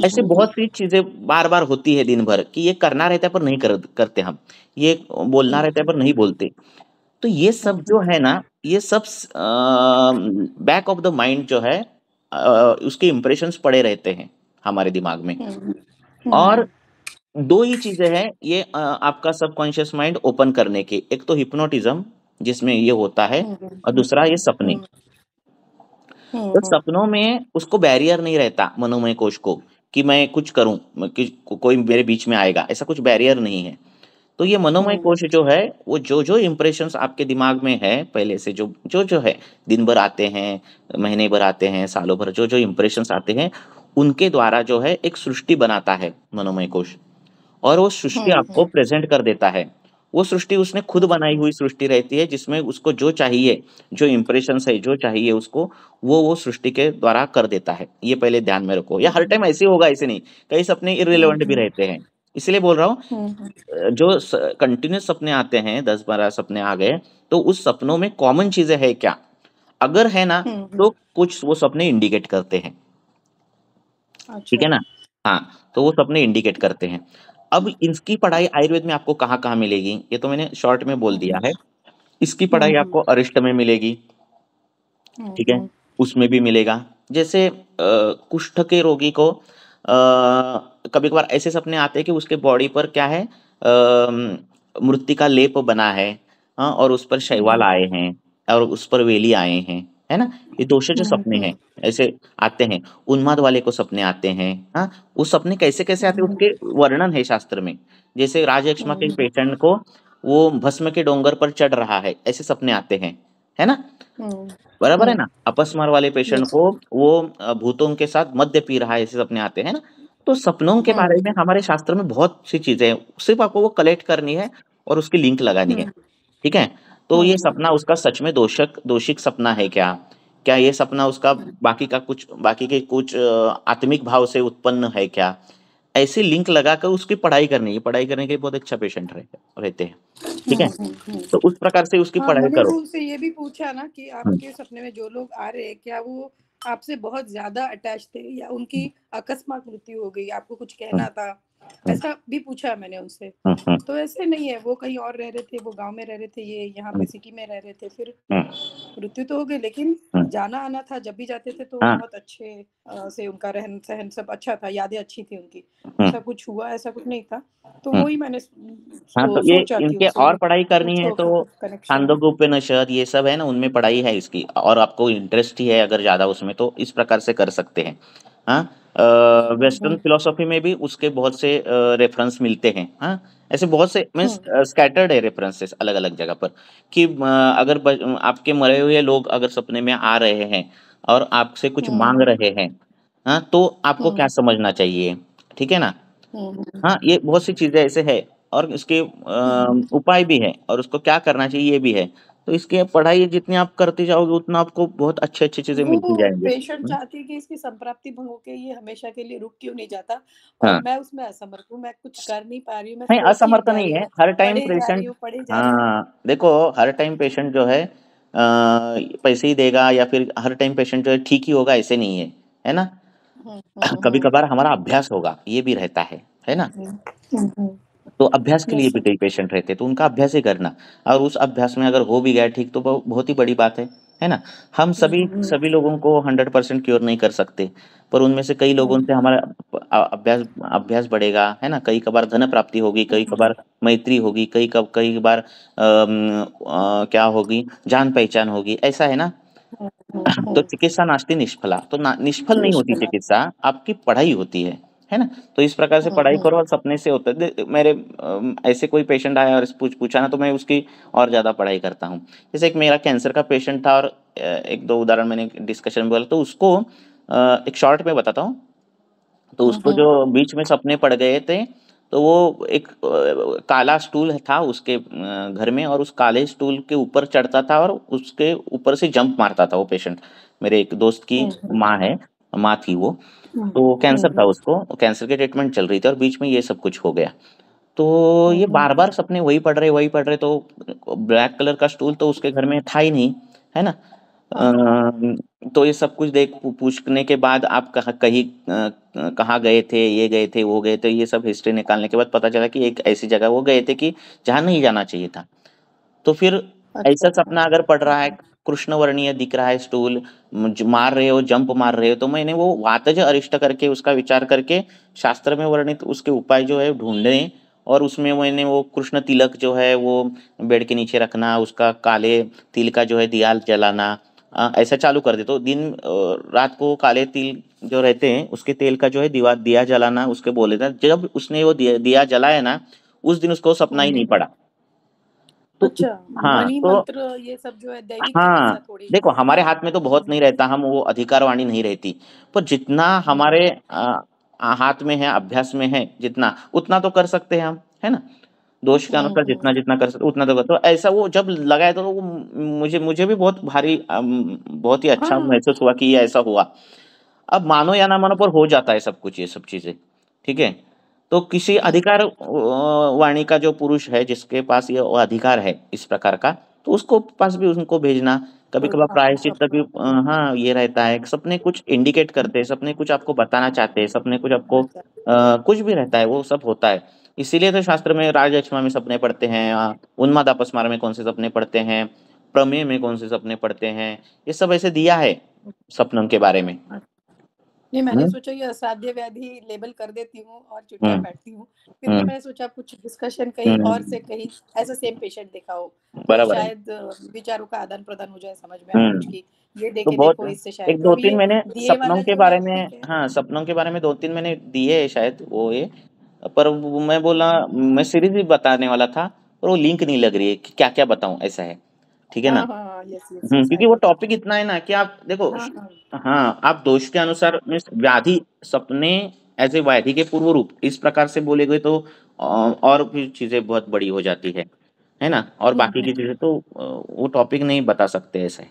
ऐसे बहुत सी चीजें बार बार होती है दिन भर, कि ये करना रहता है पर नहीं करते हम, ये बोलना रहता है पर नहीं बोलते। तो ये सब जो है ना, ये सब बैक ऑफ द माइंड जो है, उसके इम्प्रेशंस पड़े रहते हैं हमारे दिमाग में। और दो ही चीजें हैं ये आपका सबकॉन्शियस माइंड ओपन करने की, एक तो हिप्नोटिज्म जिसमें ये होता है, और दूसरा ये सपने। तो सपनों में उसको बैरियर नहीं रहता मनोमय कोश को, कि मैं कुछ करूं, कि कोई मेरे बीच में आएगा, ऐसा कुछ बैरियर नहीं है। तो ये मनोमय कोश जो है, वो जो जो इम्प्रेशंस आपके दिमाग में है पहले से, जो जो जो है, दिन भर आते हैं, महीने भर आते हैं, सालों भर जो जो इम्प्रेशंस आते हैं, उनके द्वारा जो है एक सृष्टि बनाता है मनोमय कोश, और वो सृष्टि आपको प्रेजेंट कर देता है। वो सृष्टि उसने खुद बनाई हुई सृष्टि रहती है, जिसमें उसको जो चाहिए, जो इम्प्रेशंस है, जो चाहिए उसको, वो सृष्टि के द्वारा कर देता है। ये पहले ध्यान में रखो, या हर टाइम ऐसे होगा ऐसे नहीं, कई सपने इररिलेवेंट भी रहते हैं। इसलिए बोल रहा हूँ, जो कंटिन्यूस सपने आते हैं, 10-12 सपने आ गए, तो उस सपनों में कॉमन चीजें है क्या, अगर है ना, तो कुछ वो सपने इंडिकेट करते हैं, ठीक है ना? हाँ, तो वो सपने इंडिकेट करते हैं। अब इसकी पढ़ाई आयुर्वेद में आपको कहाँ कहाँ मिलेगी, ये तो मैंने शॉर्ट में बोल दिया है। इसकी पढ़ाई आपको अरिष्ट में मिलेगी, ठीक है, उसमें भी मिलेगा। जैसे कुष्ठ के रोगी को कभी कभार ऐसे सपने आते हैं कि उसके बॉडी पर क्या है, मृत्तिका लेप बना है, और उस पर शैवाल आए हैं, और उस पर वेली आए हैं, है ना? ये दोषज जो सपने हैं ऐसे आते हैं। उन्माद वाले को सपने आते हैं। हाँ, वो सपने कैसे कैसे आते हैं उसके वर्णन है शास्त्र में। जैसे राजयक्ष्मा के पेशेंट को वो भस्म के डोंगर पर चढ़ रहा है, ऐसे सपने आते हैं, है ना? बराबर है ना? अपस्मार वाले पेशेंट को वो भूतों के साथ मद्य पी रहा है, ऐसे सपने आते हैं ना? तो सपनों के बारे में हमारे शास्त्र में बहुत सी चीजें हैं, सिर्फ आपको वो कलेक्ट करनी है और उसकी लिंक लगानी है, ठीक है? तो ये सपना उसका सच में दोषिक सपना है क्या? क्या ये सपना उसका बाकी के कुछ आत्मिक भाव से उत्पन्न है क्या? ऐसी लिंक लगाकर उसकी पढ़ाई करनी है। पढ़ाई करने के लिए बहुत अच्छा पेशेंट रहते हैं, ठीक है? तो उस प्रकार से उसकी पढ़ाई मैंने करो। उनसे ये भी पूछा ना कि आपके सपने में जो लोग आ रहे हैं क्या वो आपसे बहुत ज्यादा अटैच थे, या उनकी अकस्मात मृत्यु हो गई, आपको कुछ कहना था, ऐसा भी पूछा मैंने उनसे। तो ऐसे नहीं है, वो कहीं और रह रहे थे, वो गांव में रह रहे थे, ये यहाँ पे सिटी में रह रहे थे, फिर मृत्यु तो हो गई, लेकिन जाना आना था, जब भी जाते थे तो बहुत अच्छे से उनका रहन सहन सब अच्छा था, यादें अच्छी थी उनकी, ऐसा कुछ हुआ ऐसा कुछ नहीं था। तो वही मैंने हाँ, तो ये सोचा कि इनके उनसे और पढ़ाई करनी है पूछो तो कि कुछ कनेक्शन। छांदोग्योपनिषद ये सब है ना, उनमें पढ़ाई है इसकी, और आपको इंटरेस्ट ही है अगर ज्यादा उसमें, तो इस प्रकार से कर सकते हैं। हाँ, वेस्टर्न फिलोसॉफी में भी उसके बहुत से रेफरेंस मिलते हैं। हाँ, ऐसे बहुत से मीन्स स्कैटर्ड है रेफरेंसेस अलग अलग जगह पर, कि अगर आपके मरे हुए लोग अगर सपने में आ रहे हैं और आपसे कुछ मांग रहे हैं, हाँ, तो आपको क्या समझना चाहिए, ठीक है ना। हाँ, ये बहुत सी चीजें ऐसे है, और इसके उपाय भी है, और उसको क्या करना चाहिए ये भी है। तो इसके पढ़ाई जितनी आप करते जाओगे उतना आपको बहुत अच्छी अच्छी चीजें मिलती वो जाएंगे। पेशेंट चाहती है कि इसकी संप्राप्ति भंग हो के ये हमेशा के लिए रुक क्यों नहीं जाता, और हाँ, मैं उसमें असमर्थ हूँ, मैं कुछ कर नहीं पा रही हूँ, मैं नहीं सोच ही असमर्थ जा नहीं रही है हूँ, हर टाइम पढ़े जा रही पेशेंट। हूँ, पढ़े जा रही हूँ। हाँ, देखो हर टाइम पेशेंट जो है पैसे ही देगा, या फिर हर टाइम पेशेंट जो है ठीक ही होगा, ऐसे नहीं है ना। कभी कभार हमारा अभ्यास होगा, ये भी रहता है ना। तो अभ्यास के लिए यस भी सर। कई पेशेंट रहते हैं, तो उनका अभ्यास ही करना, और उस अभ्यास में अगर हो भी गया ठीक तो बहुत ही बड़ी बात है ना। हम सभी सभी लोगों को 100% क्योर नहीं कर सकते, पर उनमें से कई लोगों से हमारा अभ्यास अभ्यास बढ़ेगा, है ना। कई कबार धन प्राप्ति होगी, कई कबार मैत्री होगी, कई बार क्या होगी, जान पहचान होगी, ऐसा है ना। तो चिकित्सा नास्ति निष्फला, तो निष्फल नहीं होती निष्फला। चिकित्सा, आपकी पढ़ाई होती है ना। तो इस प्रकार से पढ़ाई करो, और सपने से होता है। मेरे ऐसे कोई पेशेंट आया और पूछा ना, तो मैं उसकी और ज्यादा पढ़ाई करता हूँ। जैसे एक मेरा कैंसर का पेशेंट था, और एक दो उदाहरण मैंने डिस्कशन में बोला, तो उसको एक शॉर्ट में बताता हूँ। तो उसको जो बीच में सपने पड़ गए थे, तो वो एक काला स्टूल था उसके घर में, और उस काले स्टूल के ऊपर चढ़ता था और उसके ऊपर से जंप मारता था वो पेशेंट। मेरे एक दोस्त की माँ थी वो। तो कैंसर था उसको, कैंसर की ट्रीटमेंट चल रही थी, और बीच में ये सब कुछ हो गया। तो ये बार बार सपने वही पड़ रहे, तो ब्लैक कलर का स्टूल तो उसके घर में था ही नहीं, है ना। तो ये सब कुछ पूछने के बाद, आप कहाँ गए थे, ये गए थे, वो गए थे, ये सब हिस्ट्री निकालने के बाद पता चला कि एक ऐसी जगह वो गए थे कि जहाँ नहीं जाना चाहिए था। तो फिर अच्छा। ऐसा सपना अगर पड़ रहा है, कृष्ण वर्णीय दिख रहा है स्टूल, मार रहे हो, जंप मार रहे हो, तो मैंने वो वातज अरिष्ट करके उसका विचार करके शास्त्र में वर्णित उसके उपाय जो है ढूंढे, और उसमें मैंने वो कृष्ण तिलक जो है वो बेड के नीचे रखना, उसका काले तिल का जो है दिया जलाना, ऐसा चालू कर दे। तो रात को काले तिल जो रहते हैं उसके तेल का जो है दिया जलाना उसके बोले था। जब उसने वो दिया जलाया ना, उस दिन उसको सपना ही नहीं पड़ा। तो अच्छा, हाँ, मणि तो मंत्र ये सब जो है दैविक चिकित्सा हाँ, थोड़ी। देखो हमारे हाथ में तो बहुत नहीं रहता, हम वो अधिकारवाणी नहीं रहती, पर जितना हमारे हाथ में है, अभ्यास में है, जितना उतना तो कर सकते हैं हम, है ना। दोष के अनुसार जितना जितना कर सकते उतना तो ऐसा वो जब लगाया तो वो मुझे मुझे भी बहुत भारी बहुत ही अच्छा हाँ। महसूस हुआ कि ये ऐसा हुआ। अब मानो या ना मानो, पर हो जाता है सब कुछ, ये सब चीजें, ठीक है। तो किसी अधिकार वाणी का जो पुरुष है जिसके पास ये अधिकार है इस प्रकार का, तो उसको पास भी उनको भेजना। कभी कभार प्रायश्चित भी हाँ ये रहता है, सपने कुछ इंडिकेट करते हैं, सपने कुछ आपको बताना चाहते हैं, सपने कुछ आपको कुछ भी रहता है, वो सब होता है। इसीलिए तो शास्त्र में राजयक्ष्मा में सपने पढ़ते हैं, उन्माद अपस्मार में कौन से सपने पढ़ते हैं, प्रमेय में कौन से सपने पढ़ते हैं, ये सब ऐसे दिया है सपनों के बारे में। नहीं, मैंने हम्म सोचा ये असाध्य व्याधि लेबल कर देती हूँ और चुपचाप हम्म बैठती हूँ। फिर भी हम्म मैंने सोचा कुछ डिस्कशन कहीं और से हम्म, कहीं ऐसा सेम पेशेंट देखा हो, तो बराबर है। शायद विचारों का आदान प्रदान हो जाए, समझ में आए कुछ हम्म की ये तो देके बहुत देखो इससे शायद। एक तो दो अब तीन ये मैंने दिए सपनों वाला के जो बारे है में, ठीक है। हाँ सपनों के बारे में दो तीन मैंने दिए है शायद वो ये, पर मैं बोला मैं सीरीज भी बताने वाला था, पर वो लिंक नहीं लग रही है कि क्या क्या बताऊं, ऐसा है, ठीक है ना। हाँ हाँ, यस यस यस, आई क्योंकि वो गॉट टॉपिक इट। इतना है ना कि आप देखो, हाँ हाँ। हाँ आप दोष के अनुसार मीन्स व्याधि सपने ऐसे व्याधि के पूर्व रूप इस प्रकार से बोले गए, तो और भी चीजें बहुत बड़ी हो जाती है ना, और बाकी की चीजें तो वो टॉपिक नहीं बता सकते ऐसे।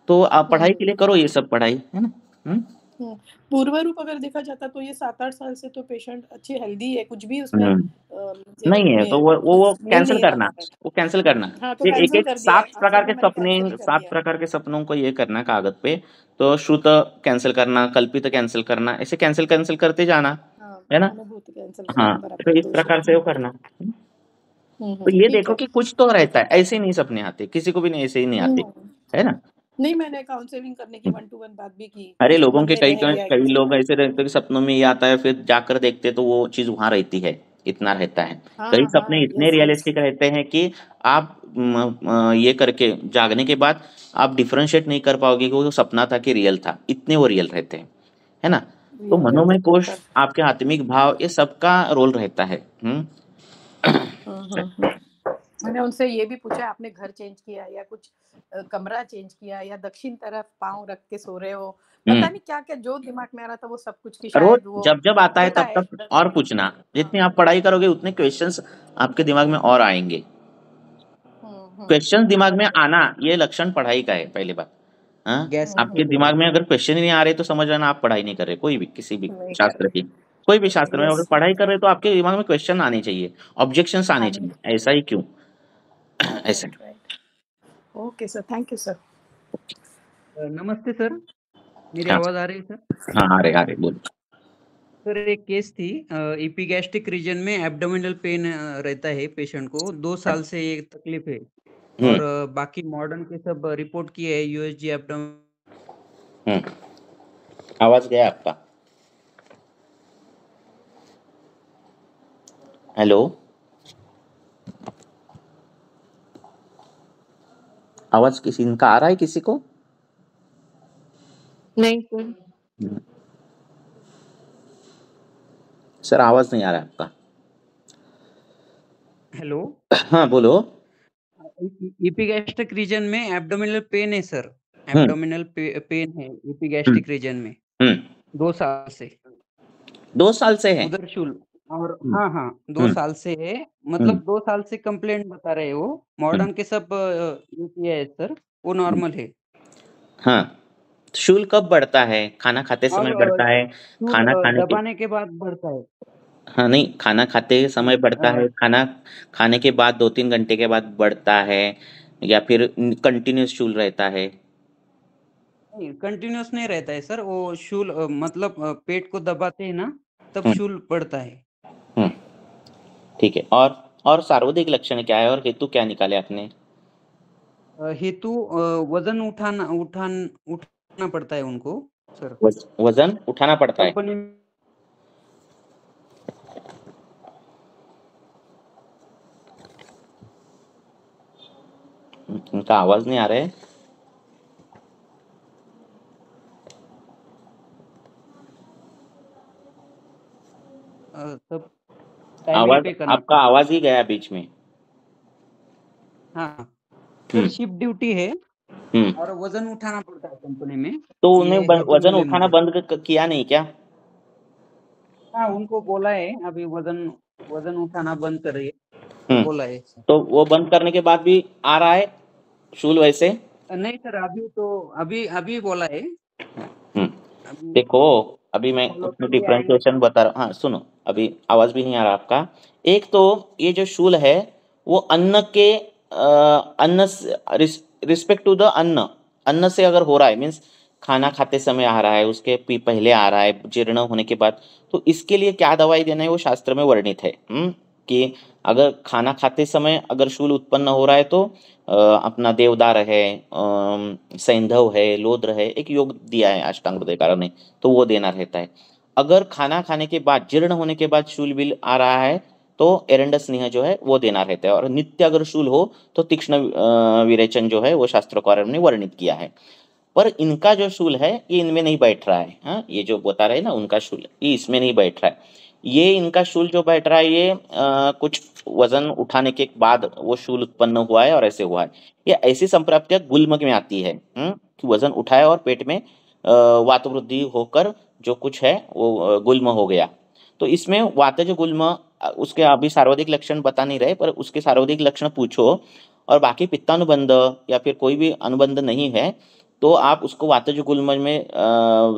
तो आप पढ़ाई के हम्म। लिए करो ये सब पढ़ाई, है ना। हम्म हम्म। पूर्व रूप अगर देखा जाता तो ये 7-8 साल से तो पेशेंट अच्छी हेल्दी है, कुछ भी उसमें हम्म नहीं है तो उन्हें वो कुछ मिल कैंसिल नहीं करना, रहा है। वो कैंसिल करना। हाँ, तो ये एक कैंसिल एक कर दिया, सात अब प्रकार तक के में मैंने सपने, कैंसिल ही कर सात दिया। प्रकार के सपनों को ये करना कागज पे। तो श्रुत कैंसिल करना, कल्पित कैंसिल करना, ऐसे कैंसिल कैंसिल करते जाना, हाँ, है ना। अनुभूति कैंसिल हाँ, करना, तो बराबर, इस दोष प्रकार से वो करना। तो ये ठीक देखो है। कि कुछ तो रहता है, ऐसे नहीं सपने आते, किसी को भी नहीं ऐसे ही नहीं आते, हम्म। है ना। नहीं, मैंने काउंसलिंग करने की 1 to 1 बात भी की। अरे लोगों संबंध के में कई रह कई गया कई किसी लोग का। ऐसे रहते हैं कि सपनों में ये आता है, फिर जाकर देखते तो वो चीज वहां रहती है, इतना रहता है। कई हाँ, सपने हाँ, इतने यस, यस। रियलिस्टिक रहते हैं कि आप ये करके जागने के बाद आप डिफरेंशिएट नहीं कर पाओगे कि वो सपना था कि रियल था, इतने वो रियल रहते हैं, है ना। तो रियल रहते मनोमय हैं, कोश, पर आपके आत्मिक भाव, ये सबका रोल रहता है। मैंने उनसे ये भी पूछा, आपने घर चेंज किया या कुछ कमरा चेंज किया या दक्षिण तरफ पाँव रख के सो रहे हो, पता हम्म नहीं क्या-क्या जो दिमाग में आ रहा था वो सब कुछ, कि रोज शायद वो जब जब आता है होता तब है तक द और पूछना, हाँ। जितनी आप पढ़ाई करोगे उतने क्वेश्चंस आपके दिमाग में और आएंगे। क्वेश्चन दिमाग में बराबर। आना ये लक्षण पढ़ाई का है, पहली बात। हाँ, गैस आपके दिमाग में अगर क्वेश्चन ही नहीं आ रहे तो समझ लेना आप पढ़ाई नहीं कर रहे, कोई भी किसी भी नहीं कर शास्त्र की, कोई भी शास्त्र में रहे। अगर यस। पढ़ाई कर रहे तो आपके दिमाग में क्वेश्चन आने चाहिए, ऑब्जेक्शंस आने आने चाहिए, ऐसा ही क्यों। ऐसे। Right, right. Okay sir, thank you sir. नमस्ते सर, मेरी हाँ आवाज आ रही है सर? हाँ, आ रहे बोलो। सर एक केस थी, एपिगैस्ट्रिक रीजन में एब्डोमिनल पेन रहता है पेशेंट को, 2 साल से ये तकलीफ है। और बाकी मॉडर्न के सब रिपोर्ट किए है, यूएसजी एब्डोमिन। आवाज गया आपका। हेलो, आवाज किसी इनका आ रहा है किसी को? नहीं सर। सर आवाज नहीं आ रहा है आपका। हेलो, हाँ बोलो। एपिगैस्ट्रिक रीजन में एब्डोमिनल पेन है सर, एब्डोमिनल पेन है एपिगैस्ट्रिक रीजन में 2 साल से। 2 साल से है। उधर शूल और हम्म, हाँ हाँ 2 हम्म, साल से है, हम्म, मतलब 2 साल से कंप्लेंट बता रहे हो। हम्म, मॉडर्न के सब ये है सर, वो नॉर्मल है। हाँ, शूल कब बढ़ता है? खाना खाते समय और बढ़ता है? शूल खाना खाने के, दबाने के बाद बढ़ता है। हाँ नहीं, खाना खाते समय बढ़ता है, खाना खाने के बाद 2-3 घंटे के बाद बढ़ता है, या फिर कंटिन्यूस शूल रहता है? नहीं, कंटिन्यूअस नहीं रहता है सर, वो शूल मतलब पेट को दबाते हैं ना, तब हम्म, शूल बढ़ता है। हम्म, ठीक है। और सार्वधिक लक्षण क्या है और हेतु क्या निकाले आपने? हेतु वजन उठाना पड़ता है उनको सर, वजन उठाना पड़ता है। कंपनी। उनका आवाज नहीं आ रहा है। सब टाइमिंग आवाज, पे करना आपका पड़ता आवाज ही गया बीच में। है। हाँ सर, हम्म शिफ्ट ड्यूटी है हम्म और वजन उठाना पड़ता है कंपनी में, तो उन्हें ये हेतु वजन मिले उठाना मुझे। बंद किया नहीं क्या? हाँ उनको बोला है अभी वजन वजन उठाना बंद करिए, तो हम्म बोला है। तो वो बंद करने के बाद भी आ रहा है शूल वैसे? नहीं सर, अभी तो अभी अभी बोला है, हम्म अभी देखो, अभी मैं फॉलो उसमें के लिए आएंगे। डिफरेंशिएशन बता रहा हूँ। हाँ सुनो, अभी आवाज भी नहीं आ रहा आपका। एक तो ये जो शूल है वो अन्न के अन्न रिस्पेक्ट टू द अन्न, अन्न से अगर हो रहा है, मीन्स खाना खाते समय आ रहा है, उसके पहले आ रहा है, जीर्ण होने के बाद, तो इसके लिए क्या दवाई देना है वो शास्त्र में वर्णित है। कि अगर खाना खाते समय अगर शूल उत्पन्न हो रहा है तो अपना देवदार है, सैंधव है, लोद्र है, एक योग दिया है अष्टांग हृदयकार ने, तो वो देना रहता है। अगर खाना खाने के बाद, जीर्ण होने के बाद शूल बिल आ रहा है तो एरंड स्नेह जो है वो देना रहता है। और नित्य अगर शूल हो तो तीक्ष्ण विरेचन जो है वो शास्त्रकार ने वर्णित किया है। पर इनका जो शूल है ये इनमें नहीं बैठ रहा है। हाँ, ये जो बता रहे हैं ना उनका शूल, ये इसमें नहीं बैठ रहा है। ये इनका शूल जो बैठ रहा है ये कुछ वजन उठाने के बाद वो शूल उत्पन्न हुआ है और ऐसे हुआ है। ये ऐसी संप्राप्तियां गुल्म में आती है, कि वजन उठाया और पेट में वात वृद्धि होकर जो कुछ है वो गुल्म हो गया। तो इसमें वातज गुल्म, उसके अभी सार्वधिक लक्षण बता नहीं रहे, पर उसके सार्वधिक लक्षण पूछो और बाकी पित्तानुबंध या फिर कोई भी अनुबंध नहीं है तो आप उसको वातज गुल्म में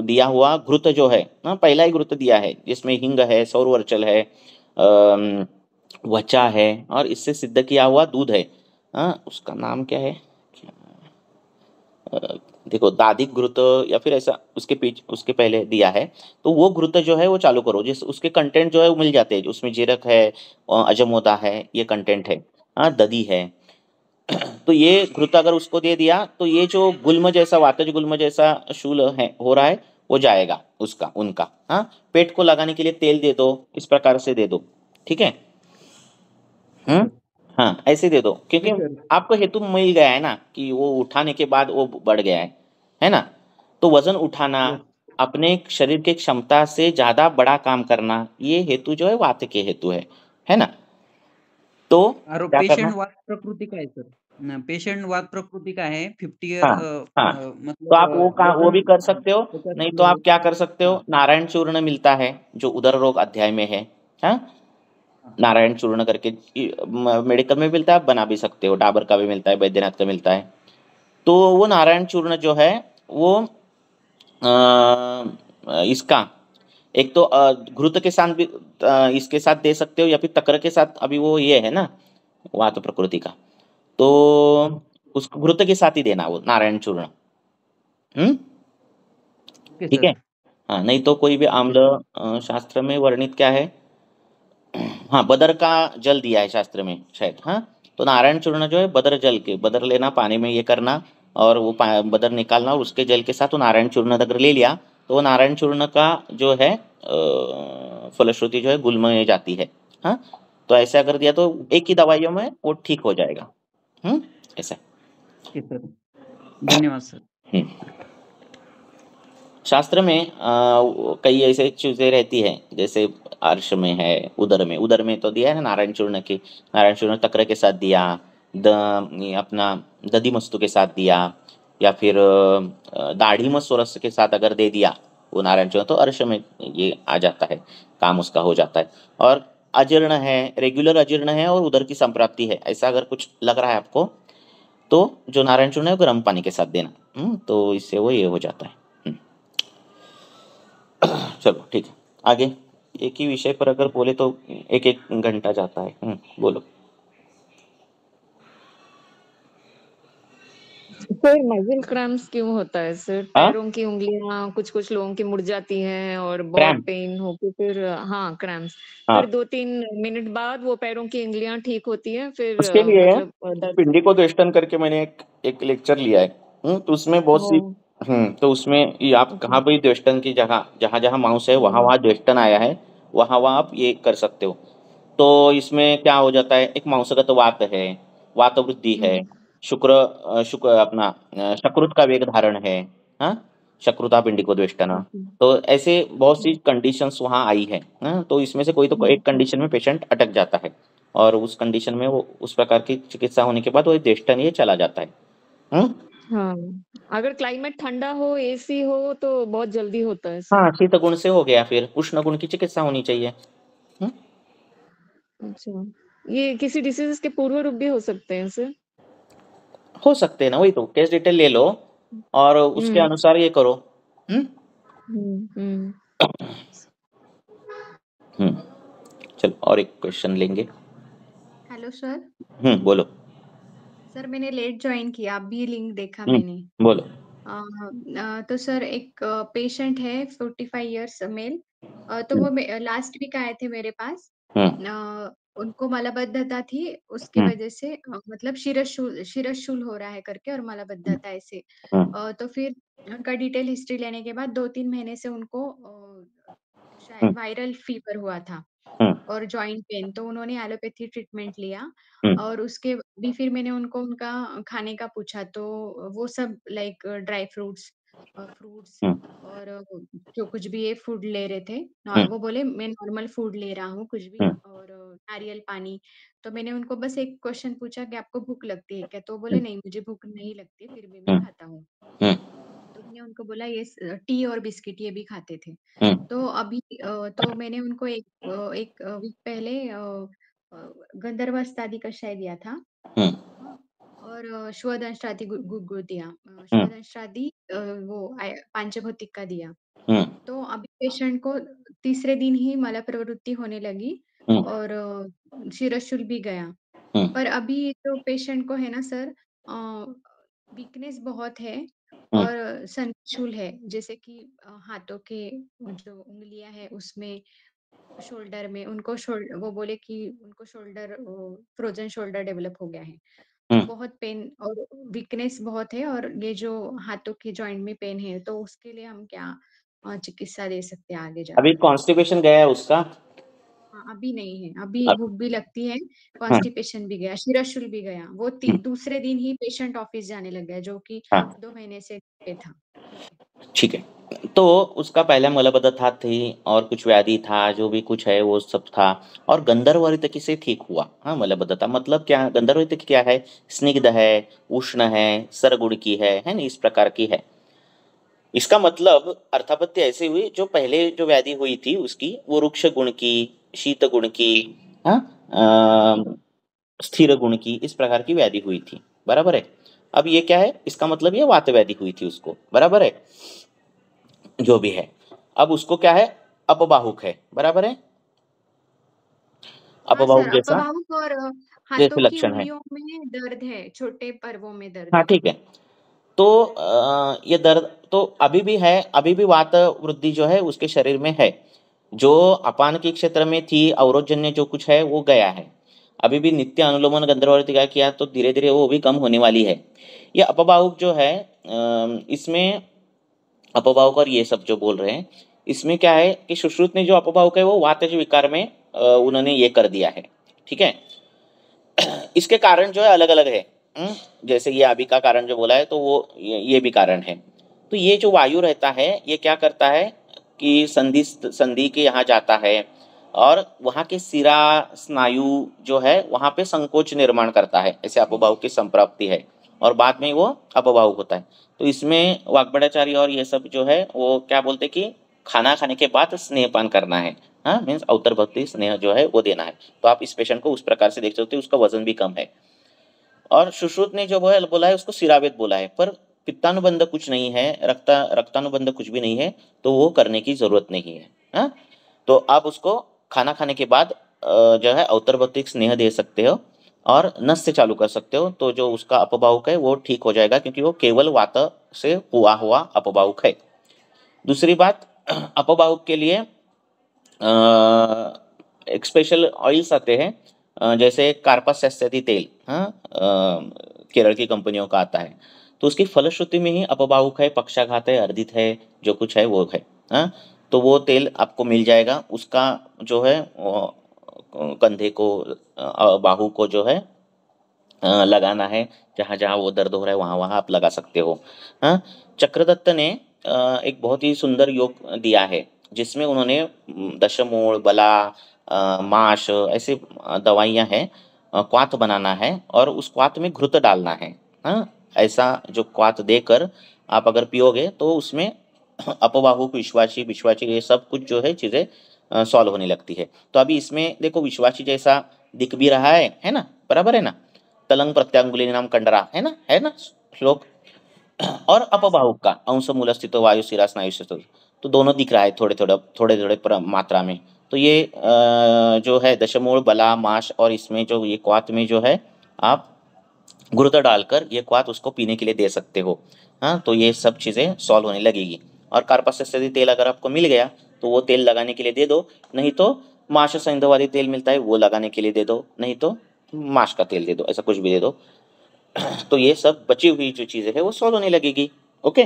दिया हुआ घृत जो है ना, पहला ही घृत दिया है जिसमें हिंग है, सौरवर्चल है, वचा है, और इससे सिद्ध किया हुआ दूध है। उसका नाम क्या है, देखो दादिक घृत या फिर ऐसा उसके पीछे उसके पहले दिया है। तो वो घृत जो है वो चालू करो, जिस उसके कंटेंट जो है वो मिल जाते हैं, उसमें जीरक है, अजमोदा है, ये कंटेंट है। दधी है। तो ये घृत अगर उसको दे दिया तो ये जो गुल्म जैसा वातज गुल्म जैसा शूल है हो रहा है वो जाएगा उसका उनका। हाँ, पेट को लगाने के लिए तेल दे दो, इस प्रकार से दे दो, ठीक है। सर। हाँ, ऐसे दे दो, क्योंकि जी सर। आपको हेतु मिल गया है ना कि वो उठाने के बाद वो बढ़ गया है ना। तो वजन उठाना, यस। अपने शरीर की क्षमता से ज्यादा बड़ा काम करना, ये हेतु जो है वात के हेतु है ना। तो और क्या करना। पेशेंट वात प्रकृति का है सर। पेशेंट वात प्रकृति का है 50 ईयर, हाँ हाँ, तो मतलब आप वो वजन भी कर सकते हो। 50 नहीं तो किलो है। आप क्या कर सकते हाँ हो, नारायण चूर्ण मिलता है जो उदर रोग अध्याय में है। हाँ, हाँ। नारायण चूर्ण करके मेडिकल में मिलता है, आप बना भी सकते हो, डाबर का भी मिलता है, बैद्यनाथ का मिलता है। तो वो नारायण चूर्ण जो है वो इसका एक तो घृत के साथ भी इसके साथ दे सकते हो, या फिर तक्र के साथ। अभी वो ये है ना वात प्रकृति का, तो उसको घृत के साथ ही देना वो नारायण चूर्ण। ओके ठीक है। सर। हाँ, नहीं तो कोई भी आम्ल शास्त्र में वर्णित क्या है, हाँ बदर का जल दिया है शास्त्र में शायद। हाँ, तो नारायण चूर्ण जो है बदर जल के, बदर लेना पानी में ये करना, और वो बदर निकालना, और उसके जल के साथ वो नारायण चूर्ण अगर ले लिया तो वो नारायण चूर्ण का जो है फलश्रुति जो है गुल में जाती है। हाँ, तो ऐसे अगर दिया तो एक ही दवाइयों में वो ठीक हो जाएगा। ऐसा। ओके सर, धन्यवाद सर। हम्म शास्त्र में कई ऐसे चीजें रहती है, जैसे अर्श में है, उदर में तो दिया है ना नारायण चूर्ण के, नारायण चूर्ण तक्र के साथ दिया, ये अपना दधि मस्तु के साथ दिया, या फिर दाढ़ी मस्वरस के साथ अगर दे दिया वो नारायण चूर्ण, तो अर्श में ये आ जाता है, काम उसका हो जाता है। और अजीर्ण है, रेगुलर अजीर्ण है और उदर की संप्राप्ति है, ऐसा अगर कुछ लग रहा है आपको, तो जो नारायण चूर्ण है वो गर्म पानी के साथ देना। तो इससे वो ये हो जाता है। चलो ठीक है, आगे। एक ही विषय पर अगर बोले तो एक एक घंटा जाता है। बोलो। सर मसल क्रैम्प्स क्यों होता है सर? हाँ, पैरों की उंगलियां कुछ कुछ लोगों की मुड़ जाती हैं और बहुत क्रैम्प। पेन होके फिर हाँ क्रैम्प्स, हाँ, फिर 2-3 मिनट बाद वो पैरों की उंगलियां ठीक होती हैं फिर उसके लिए मतलब दर्द। पिंडी को द्वेष्टन करके मैंने एक लेक्चर लिया है। तो उसमें बहुत ओ सी तो उसमें ये आप ओके। कहाँ भी द्वेष्टन की जगह, जहाँ जहाँ माउस है वहाँ हम्म वहाँ द्वेष्टन आया है, वहाँ वहाँ आप ये कर सकते हो। तो इसमें क्या हो जाता है, एक मांसगत वात है, वात वृद्धि है, हम्म शुक्र अपना शकृत का वेग धारण है। हाँ, शक्रुता पिंडिको द्वेष्टना। ओके। तो ऐसे बहुत सी कंडीशंस वहाँ आई है। हाँ, तो इसमें से कोई तो एक कंडीशन में पेशेंट अटक जाता है, और उस कंडीशन में वो उस प्रकार की चिकित्सा होने के बाद वो द्वेष्टन ये चला जाता है। हम्म हाँ, अगर क्लाइमेट ठंडा हो एसी हो तो बहुत जल्दी होता है सर। हाँ, शीत गुण से हो गया, फिर उष्ण गुण की चिकित्सा होनी चाहिए। हम्म अच्छा, ये किसी डिसीज के पूर्व रूप भी हो सकते हैं सर? हो सकते हैं ना, वही तो केस डिटेल ले लो और उसके हम्म अनुसार ये करो। हम्म हम्म। हम्म चलो और एक क्वेश्चन लेंगे। Hello sir. बोलो। सर मैंने लेट ज्वाइन किया, अभी लिंक देखा हम्म मैंने। बोलो। तो सर एक पेशेंट है 45 इयर्स मेल। तो हम्म वो लास्ट वीक आए थे मेरे पास। हम्म उनको मलबद्धता थी, उसकी हम्म वजह से मतलब शिरशूल हो रहा है करके और हम्म मलबद्धता ऐसे। हम्म तो फिर उनका डिटेल हिस्ट्री लेने के बाद 2-3 महीने से उनको शायद हम्म वायरल फीवर हुआ था हम्म और जॉइंट पेन, तो उन्होंने एलोपैथी ट्रीटमेंट लिया। हम्म और उसके भी फिर मैंने उनको उनका खाने का पूछा, तो वो सब लाइक ड्राई फ्रूट्स फ्रूट्स हम्म और जो कुछ भी ये फूड ले रहे थे। हम्म वो बोले मैं नॉर्मल फूड ले रहा हूँ कुछ भी, हम्म और नारियल पानी। तो मैंने उनको बस एक क्वेश्चन पूछा कि आपको भूख लगती है क्या? तो वो बोले हम्म नहीं मुझे भूख नहीं लगती, फिर भी मैं हम्म खाता हूँ। हम्म तो मैंने उनको बोला ये टी और बिस्किट ये भी खाते थे। हम्म तो अभी तो मैंने उनको एक वीक पहले गंधर्व कषाय दिया था। हम्म हाँ, और श्वदंशादी गुग्गुल दिया। हम्म श्वदंशादी वो पांचभौतिक का दिया। हम्म तो अभी पेशेंट को तीसरे दिन ही मल प्रवृत्ति होने लगी हम्म और शिरशूल भी गया। हम्म पर अभी तो पेशेंट को है ना सर, अ, वीकनेस बहुत है हम्म और संशूल है, जैसे कि हाथों के जो उँगलियाँ हैं उसमें, शोल्डर में उनको वो बोले कि उनको शोल्डर फ्रोजन शोल्डर डेवलप हो गया है। बहुत पेन और वीकनेस बहुत है, और ये जो हाथों के जॉइंट में पेन है, तो उसके लिए हम क्या चिकित्सा दे सकते हैं आगे जाकर? अभी कॉन्स्टिपेशन गया है उसका? हाँ, अभी नहीं है, अभी अब भूख भी लगती है, हम्म, कॉन्स्टिपेशन भी गया, शिरशूल भी गया। वो हम्म, दूसरे दिन ही पेशेंट ऑफिस जाने लग गया, जो कि हाँ 2 महीने से पे था। ठीक है। ठीक है। तो उसका पहले मलबद्धता थी और कुछ व्याधि था, जो भी कुछ है वो सब था, और गंधर्वरितकी से ठीक हुआ। हाँ, मलबद्धता मतलब क्या? गंधर्वरितकी क्या है? स्निग्ध है, उष्ण है, सरगुण की है ना, इस प्रकार की है। इसका मतलब अर्थापत्ति ऐसी हुई, जो पहले जो व्याधि हुई थी उसकी, वो रुक्ष गुण की, शीत गुण की, हाँ, स्थिर गुण की, इस प्रकार की व्याधि हुई थी। बराबर है? अब ये क्या है? इसका मतलब ये वात व्याधि हुई थी उसको। बराबर है? जो भी है, अब उसको क्या है? अपबाहुक है। बराबर है? हाँ सर, अपबाहुक जैसा अपवाहुक और हाथों जैसे की लक्षण है। उंगलियों में दर्द है, छोटे पर्वों में दर्द हाँ है। ठीक है। तो ये दर्द तो अभी भी है, अभी भी वात वृद्धि जो है उसके शरीर में है। जो अपान के क्षेत्र में थी, अवरोधजन्य जो कुछ है वो गया है। अभी भी नित्य अनुलोमन गंधर्वरितिका किया तो धीरे धीरे वो भी कम होने वाली है। ये अपबाहुक जो है, इसमें अपबाहुक और ये सब जो बोल रहे हैं, इसमें क्या है कि सुश्रुत ने जो अपबाहुक है वो वातज विकार में उन्होंने ये कर दिया है। ठीक है। इसके कारण जो है अलग अलग है। जैसे ये अभी का कारण जो बोला है, तो वो ये भी कारण है। तो ये जो वायु रहता है, ये क्या करता है कि संधि संधि के यहाँ जाता है, और वहाँ के सिरा स्नायु जो है वहाँ पे संकोच निर्माण करता है, ऐसे अपभाव की संप्राप्ति है, और बाद में वो अपभाव होता है। तो इसमें वाग्भटाचार्य और ये सब जो है वो क्या बोलते कि खाना खाने के बाद स्नेहपान करना है। हाँ, मीन्स अवतर भक्ति स्नेह जो है वो देना है। तो आप इस पेशेंट को उस प्रकार से देख सकते हो, उसका वजन भी कम है। और सुश्रुत ने जो है बोला है उसको सिरावेद बोला है, पर पित्तानुबंध कुछ नहीं है, रक्तानुबंध कुछ भी नहीं है, तो वो करने की जरूरत नहीं है। हाँ, तो आप उसको खाना खाने के बाद जो है अवतर भक्ति स्नेह दे सकते हो, और नस से चालू कर सकते हो, तो जो उसका अपभावक है वो ठीक हो जाएगा, क्योंकि वो केवल वात से हुआ हुआ अपभावक है। दूसरी बात, अपभावक के लिए एक स्पेशल ऑयल्स आते हैं, जैसे कार्पस सस्यति तेल, हाँ, केरल की कंपनियों का आता है। तो उसकी फलश्रुति में ही अपबाहुक है, पक्षाघात है, अर्दित है, जो कुछ है वो है। हाँ, तो वो तेल आपको मिल जाएगा। उसका जो है कंधे को, बाहु को जो है लगाना है, जहाँ जहाँ वो दर्द हो रहा है वहाँ वहाँ आप लगा सकते हो। हाँ, चक्रदत्त ने एक बहुत ही सुंदर योग दिया है, जिसमें उन्होंने दशमूल, बला, माश, ऐसे दवाइयाँ हैं। क्वाथ बनाना है और उस क्वाथ में घृत डालना है। हाँ, ऐसा जो क्वाथ देकर आप अगर पियोगे तो उसमें अपवाहु, विश्वाची विश्वाची ये सब कुछ जो है चीज़ें सॉल्व होने लगती है। तो अभी इसमें देखो विश्वाची जैसा दिख भी रहा है ना? बराबर है ना? तलंग प्रत्यांगुली नाम कंडरा, है ना श्लोक? और हाँ सर। अपबाहुक का अंश मूल स्थित वायु शिरा स्नायु से, तो दोनों दिख रहा है थोड़े थोड़े मात्रा में। तो ये जो है दशमूल, बला, माश, और इसमें जो ये क्वाथ में जो है आप गुर्द डालकर ये क्वाथ उसको पीने के लिए दे सकते हो। हाँ, तो ये सब चीज़ें सॉल्व होने लगेगी। और कार्पस से तेल अगर आपको मिल गया तो वो तेल लगाने के लिए दे दो, नहीं तो माश संधवादी तेल मिलता है वो लगाने के लिए दे दो, नहीं तो माश का तेल दे दो, ऐसा कुछ भी दे दो। तो ये सब बची हुई जो चीज़ें है वो सॉल्व होने लगेगी। ओके।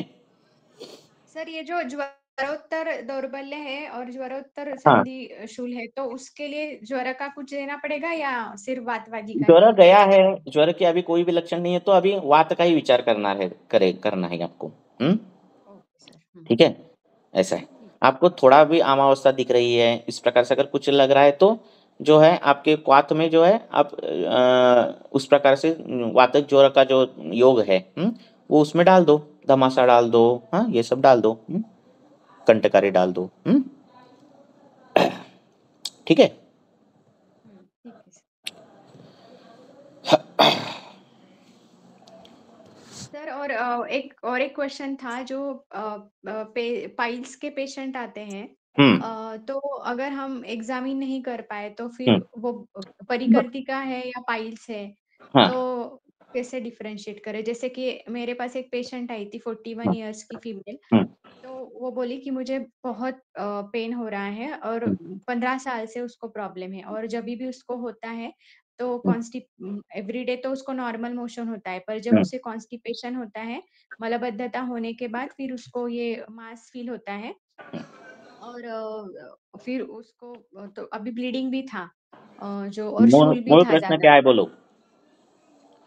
सर, ये जो ज्वरोत्तर दौर्बल्य है और ज्वरोत्तर हाँ, संधि शूल है, तो उसके लिए ज्वर का कुछ देना पड़ेगा या सिर्फ वातवादी का ज्वर ही गया चलेगा? है, ज्वर के अभी कोई भी लक्षण नहीं है, तो अभी वात का ही विचार करना है आपको। Okay sir. ठीक है, ऐसा है। ठीक। आपको थोड़ा भी आमावस्था दिख रही है, इस प्रकार से अगर कुछ लग रहा है, तो जो है आपके क्वाथ में जो है आप उस प्रकार से वातज ज्वर का जो योग है, वो उसमें डाल दो, धमासा डाल दो, हाँ, ये सब डाल दो, कंटकारी डाल दो। ठीक है। ठीक है सर। सर, और एक क्वेश्चन था, जो पाइल्स के पेशेंट आते हैं, तो अगर हम एग्जामिन नहीं कर पाए तो फिर हम्म, वो परिकर्तिका है या पाइल्स है, हाँ, तो कैसे डिफरेंशिएट करें? जैसे कि मेरे पास एक पेशेंट आई थी, 41 इयर्स की फीमेल। हम्म, तो वो बोली कि मुझे बहुत पेन हो रहा है, और 15 साल से उसको प्रॉब्लम है, और जब भी उसको होता है तो एवरीडे तो उसको नॉर्मल मोशन होता है, पर जब उसे कॉन्स्टिपेशन होता है, मलबद्धता होने के बाद फिर उसको ये मास फील होता है और फिर उसको तो अभी ब्लीडिंग भी था जो और मूल शूल भी मूल था प्रश्न ज्यादा। क्या है बोलो?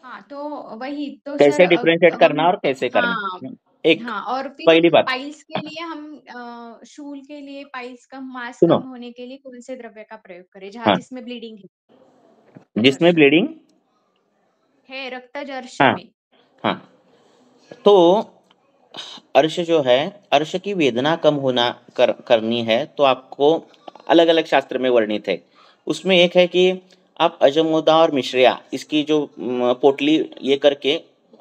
हाँ, तो वही तो सर कैसे डिफरेंशिएट करना हम और कैसे करना? हाँ एक हाँ, और फिर पहली बात पाइल्स के लिए हम शूल के लिए पाइल्स का मास सुनो, कम होने के लिए कौन से द्रव्य का प्रयोग करें जहाँ हाँ, जिसमें ब्लीडिंग है, जिसमें रक्तजर्श ब्लीडिंग, है, रक्तजर्श हाँ में। हाँ, तो अर्श जो है, अर्श की वेदना कम होना करनी है तो आपको अलग अलग शास्त्र में वर्णित है। उसमें एक है कि आप अजमोदा और मिश्रिया इसकी जो पोटली ये करके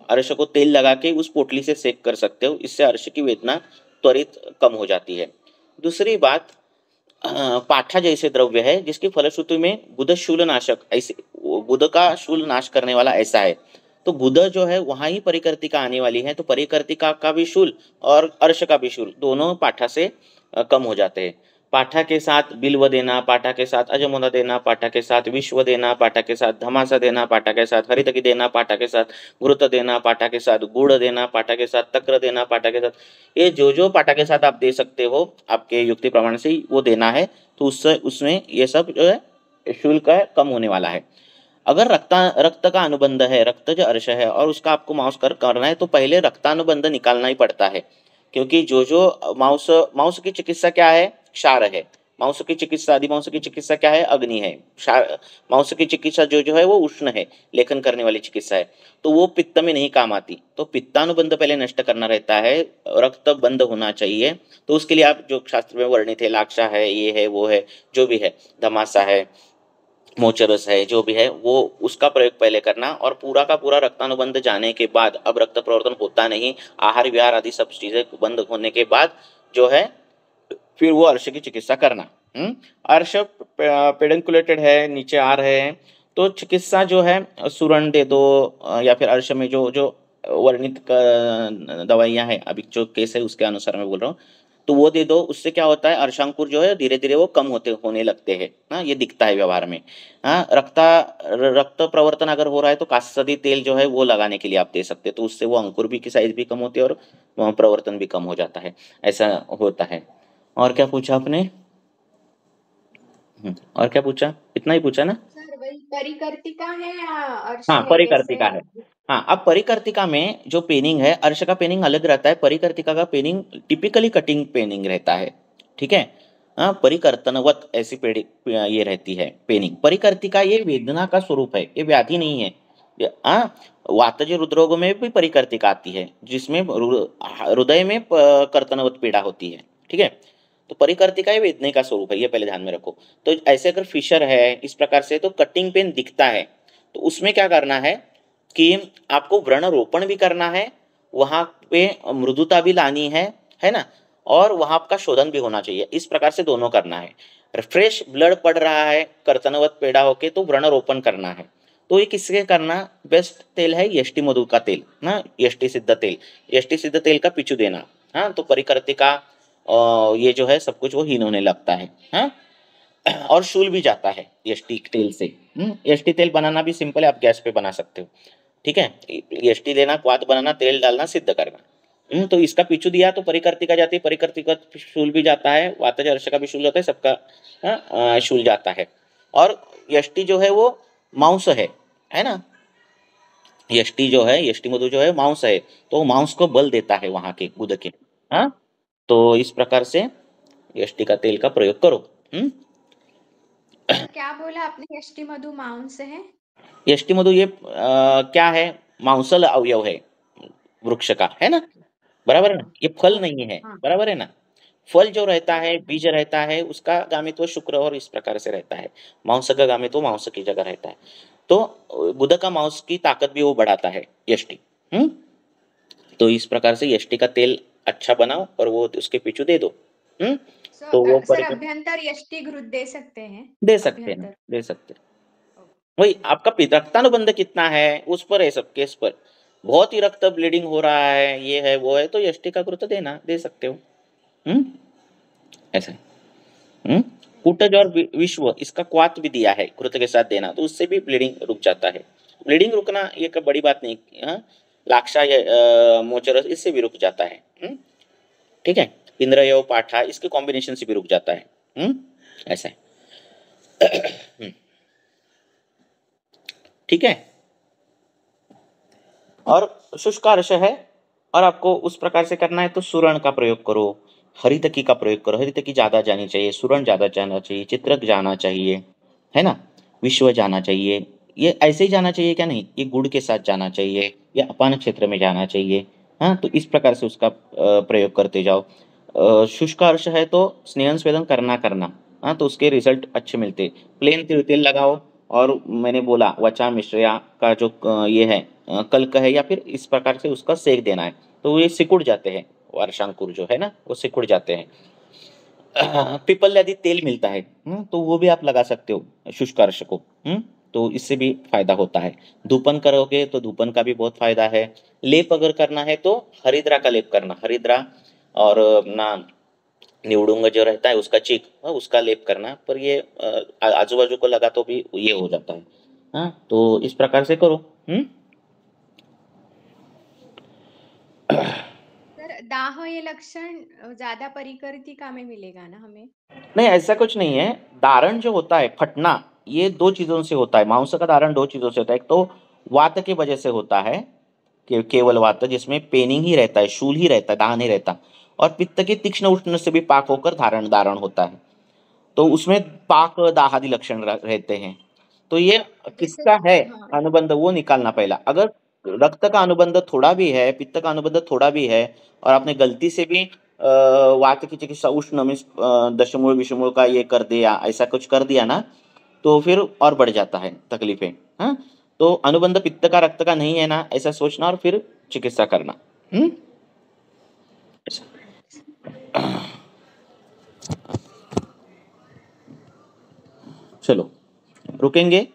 अर्श को तेल लगा के उस पोटली से सेक कर सकते हो, इससे अर्श की वेदना त्वरित कम हो जाती है। दूसरी बात, पाठा जैसे द्रव्य है जिसकी फलश्रुति में बुध शूलनाशक, ऐसे बुध का शूल नाश करने वाला ऐसा है, तो बुध जो है वहां ही परिकर्तिका आने वाली है, तो परिकर्तिका का भी शूल और अर्श का भी शूल दोनों पाठा से कम हो जाते हैं। पाठा के साथ बिल्व देना, पाठा के साथ अजमोदा देना, पाठा के साथ विश्व देना, पाठा के साथ धमासा देना, पाठा के साथ हरितकी देना, पाठा के साथ घृत देना, पाठा के साथ गुड़ देना, पाठा के साथ तक्र देना, पाठा के साथ ये जो पाठा के साथ आप दे सकते हो आपके युक्ति प्रमाण से वो देना है, तो उससे उसमें ये सब जो है शुल्क है कम होने वाला है। अगर रक्त का अनुबंध है, रक्त जो अर्श है और उसका आपको मांस करना है तो पहले रक्तानुबंध निकालना ही पड़ता है, क्योंकि जो मांस की चिकित्सा क्या है? क्षार है। मांस की चिकित्सा, अधिमांस की चिकित्सा क्या है? अग्नि है। मांस की चिकित्सा जो है वो उष्ण है, लेखन करने वाली चिकित्सा है, तो वो पित्त में नहीं काम आती, तो पित्तानुबंध पहले नष्ट करना रहता है, रक्त बंद होना चाहिए। तो उसके लिए आप जो शास्त्र में वर्णित है, लाक्षा है, ये है, वो है, जो भी है, धमासा है, मोचरस है, जो भी है वो उसका प्रयोग पहले करना, और पूरा का पूरा रक्तानुबंध जाने के बाद अब रक्त प्रवर्तन होता नहीं, आहार विहार आदि सब चीजें बंद होने के बाद जो है फिर वो अर्श की चिकित्सा करना। अर्श पेडंकुलेटेड है, नीचे आ रहे हैं, तो चिकित्सा जो है सुरण दे दो, या फिर अर्श में जो जो वर्णित दवाइयाँ हैं, अभी जो केस है उसके अनुसार मैं बोल रहा हूँ, तो वो दे दो। उससे क्या होता है, अर्शांकुर जो है धीरे धीरे वो कम होने लगते हैं। हाँ, ये दिखता है व्यवहार में। हाँ, रक्त प्रवर्तन अगर हो रहा है तो कासदी तेल जो है वो लगाने के लिए आप दे सकते हैं, तो उससे वो अंकुर भी की साइज भी कम होती है और प्रवर्तन भी कम हो जाता है, ऐसा होता है। और क्या पूछा आपने? और क्या पूछा? इतना ही पूछा ना? सर वही परिकर्तिका है या अर्श हाँ, है, परिकर्तिका कैसे? है। हाँ, अब परिकर्तिका में जो पेनिंग है, अर्श का पेनिंग अलग रहता है, परिकर्तिका का पेनिंग टिपिकली कटिंग पेनिंग रहता है। ठीक है। हाँ, परिकर्तनवत ऐसी ये रहती है पेनिंग। परिकर्तिका ये वेदना का स्वरूप है, ये व्याधि नहीं है। हाँ, वातज रुद्रोग में भी परिकर्तिका आती है, जिसमें हृदय में कर्तनवत पीड़ा होती है। ठीक है, तो परिकर्तिका ये वेदना का स्वरूप है, ये पहले ध्यान में रखो। तो ऐसे अगर फिशर है इस प्रकार से, तो कटिंग पेन दिखता है, तो उसमें क्या करना है कि आपको व्रण रोपण भी करना है, वहां पे मृदुता भी लानी है ना, और वहां का शोधन भी होना चाहिए। इस प्रकार से दोनों करना है। फ्रेश ब्लड पड़ रहा है कर्तनवत पेड़ा होके, तो व्रण रोपण करना है। तो ये किसके करना बेस्ट तेल है? यष्टि मधु का तेल ना, यष्टि सिद्ध तेल, यष्टि सिद्ध तेल का पिचू देना। हाँ, तो परिकर्तिका ये जो है सब कुछ वो हीन होने लगता है। हाँ, और शूल भी जाता है यष्टि तेल से। यष्टि तेल बनाना भी सिंपल है, आप गैस पे बना सकते हो। ठीक है, यष्टि लेना, क्वाथ बनाना, तेल डालना, सिद्ध करना। तो इसका पिछू दिया तो परिकर्तिका जाती है, परिकर्तिका शूल भी जाता है, वातज अर्श का भी शूल जाता है, सबका शूल जाता है। और यष्टि जो है वो मांस है ना, यष्टि जो है, यष्टि मधु जो है मांस है, तो मांस को बल देता है वहां के बुध के। हाँ, तो इस प्रकार से यष्टि का तेल का प्रयोग करो। क्या बोला आपने? यष्टि मधु मांस है? यष्टि मधु ये क्या है? मांसल अवयव है वृक्ष का, है ना, बराबर है ना, ये फल नहीं है, हाँ, बराबर है ना। फल जो रहता है, बीज रहता है, उसका गामित्व शुक्र और इस प्रकार से रहता है, मांस का गामित्व मांस की जगह रहता है, तो बुध का मांस की ताकत भी वो बढ़ाता है यष्टि। तो इस प्रकार से यष्टि का तेल अच्छा बनाओ और वो उसके पीछू दे दो। तो वो सर अभ्यंतर यष्टि घृत दे सकते हैं? दे सकते हैं, दे सकते हैं। वही आपका रक्तानुबंध कितना है उस पर है, सब केस पर। बहुत ही रक्त ब्लीडिंग हो रहा है, ये है वो है, तो यष्टि का घृत देना दे सकते हो। ऐसा। कुटज और विश्व, इसका क्वाथ भी दिया है कृत के साथ देना, तो उससे भी ब्लीडिंग रुक जाता है। ब्लीडिंग रुकना ये कोई बड़ी बात नहीं, लाक्षा या मोचरस, इससे भी रुक जाता है। ठीक है, इंद्रयव पाठा, इसके कॉम्बिनेशन से भी रुक जाता है। ऐसा है। ठीक है, और शुष्कारश है और आपको उस प्रकार से करना है तो सुरण का प्रयोग करो, हरितकी का प्रयोग करो। हरितकी ज्यादा जानी चाहिए, सुरण ज्यादा जाना चाहिए, चित्रक जाना चाहिए, है ना, विश्व जाना चाहिए। ये ऐसे ही जाना चाहिए क्या, नहीं, ये गुड़ के साथ जाना चाहिए या अपान क्षेत्र में जाना चाहिए। हाँ, तो इस प्रकार से उसका प्रयोग करते जाओ। शुष्कारश है तो स्नेहन स्वेदन करना करना, हाँ, तो उसके रिजल्ट अच्छे मिलते। प्लेन तेल लगाओ, और मैंने बोला वचा मिश्रया का जो ये है कल्क है, या फिर इस प्रकार से उसका सेक देना है, तो ये सिकुड़ जाते हैं, वर्षांकुर जो है ना वो सिकुड़ जाते हैं। पीपल यदि तेल मिलता है, तो वो भी आप लगा सकते हो शुष्कारश को। तो इससे भी फायदा होता है। धूपन करोगे तो धूपन का भी बहुत फायदा है। लेप अगर करना है तो हरिद्रा का लेप करना, हरिद्रा और अपना निवडुंग जो रहता है उसका चीक, उसका लेप करना, पर ये आजू बाजू को लगा तो भी ये हो जाता है। हाँ, तो इस प्रकार से करो। सर दाह ये लक्षण ज्यादा परिकर्तिका में मिलेगा ना हमें? नहीं, ऐसा कुछ नहीं है। दारण जो होता है, फटना, ये दो चीजों से होता है। मांस का दारण दो चीजों से होता है। एक तो वात की वजह से होता है, केवल वात, जिसमें पेनिंग ही रहता है, शूल ही रहता है, दाह नहीं रहता। और पित्त के तीक्ष्ण उष्ण से भी पाक होकर धारण दारण होता है, तो उसमें पाक दाहादि लक्षण रहते हैं। तो ये जैसे किसका है हाँ अनुबंध, वो निकालना पहला। अगर रक्त का अनुबंध थोड़ा भी है, पित्त का अनुबंध थोड़ा भी है, और आपने गलती से भी वात की चिकित्सा उष्ण मीन्स दशमूल विषमूल का ये कर दिया, ऐसा कुछ कर दिया ना, तो फिर और बढ़ जाता है तकलीफें। हाँ, तो अनुबंध पित्त का रक्त का नहीं है ना, ऐसा सोचना और फिर चिकित्सा करना। चलो रुकेंगे।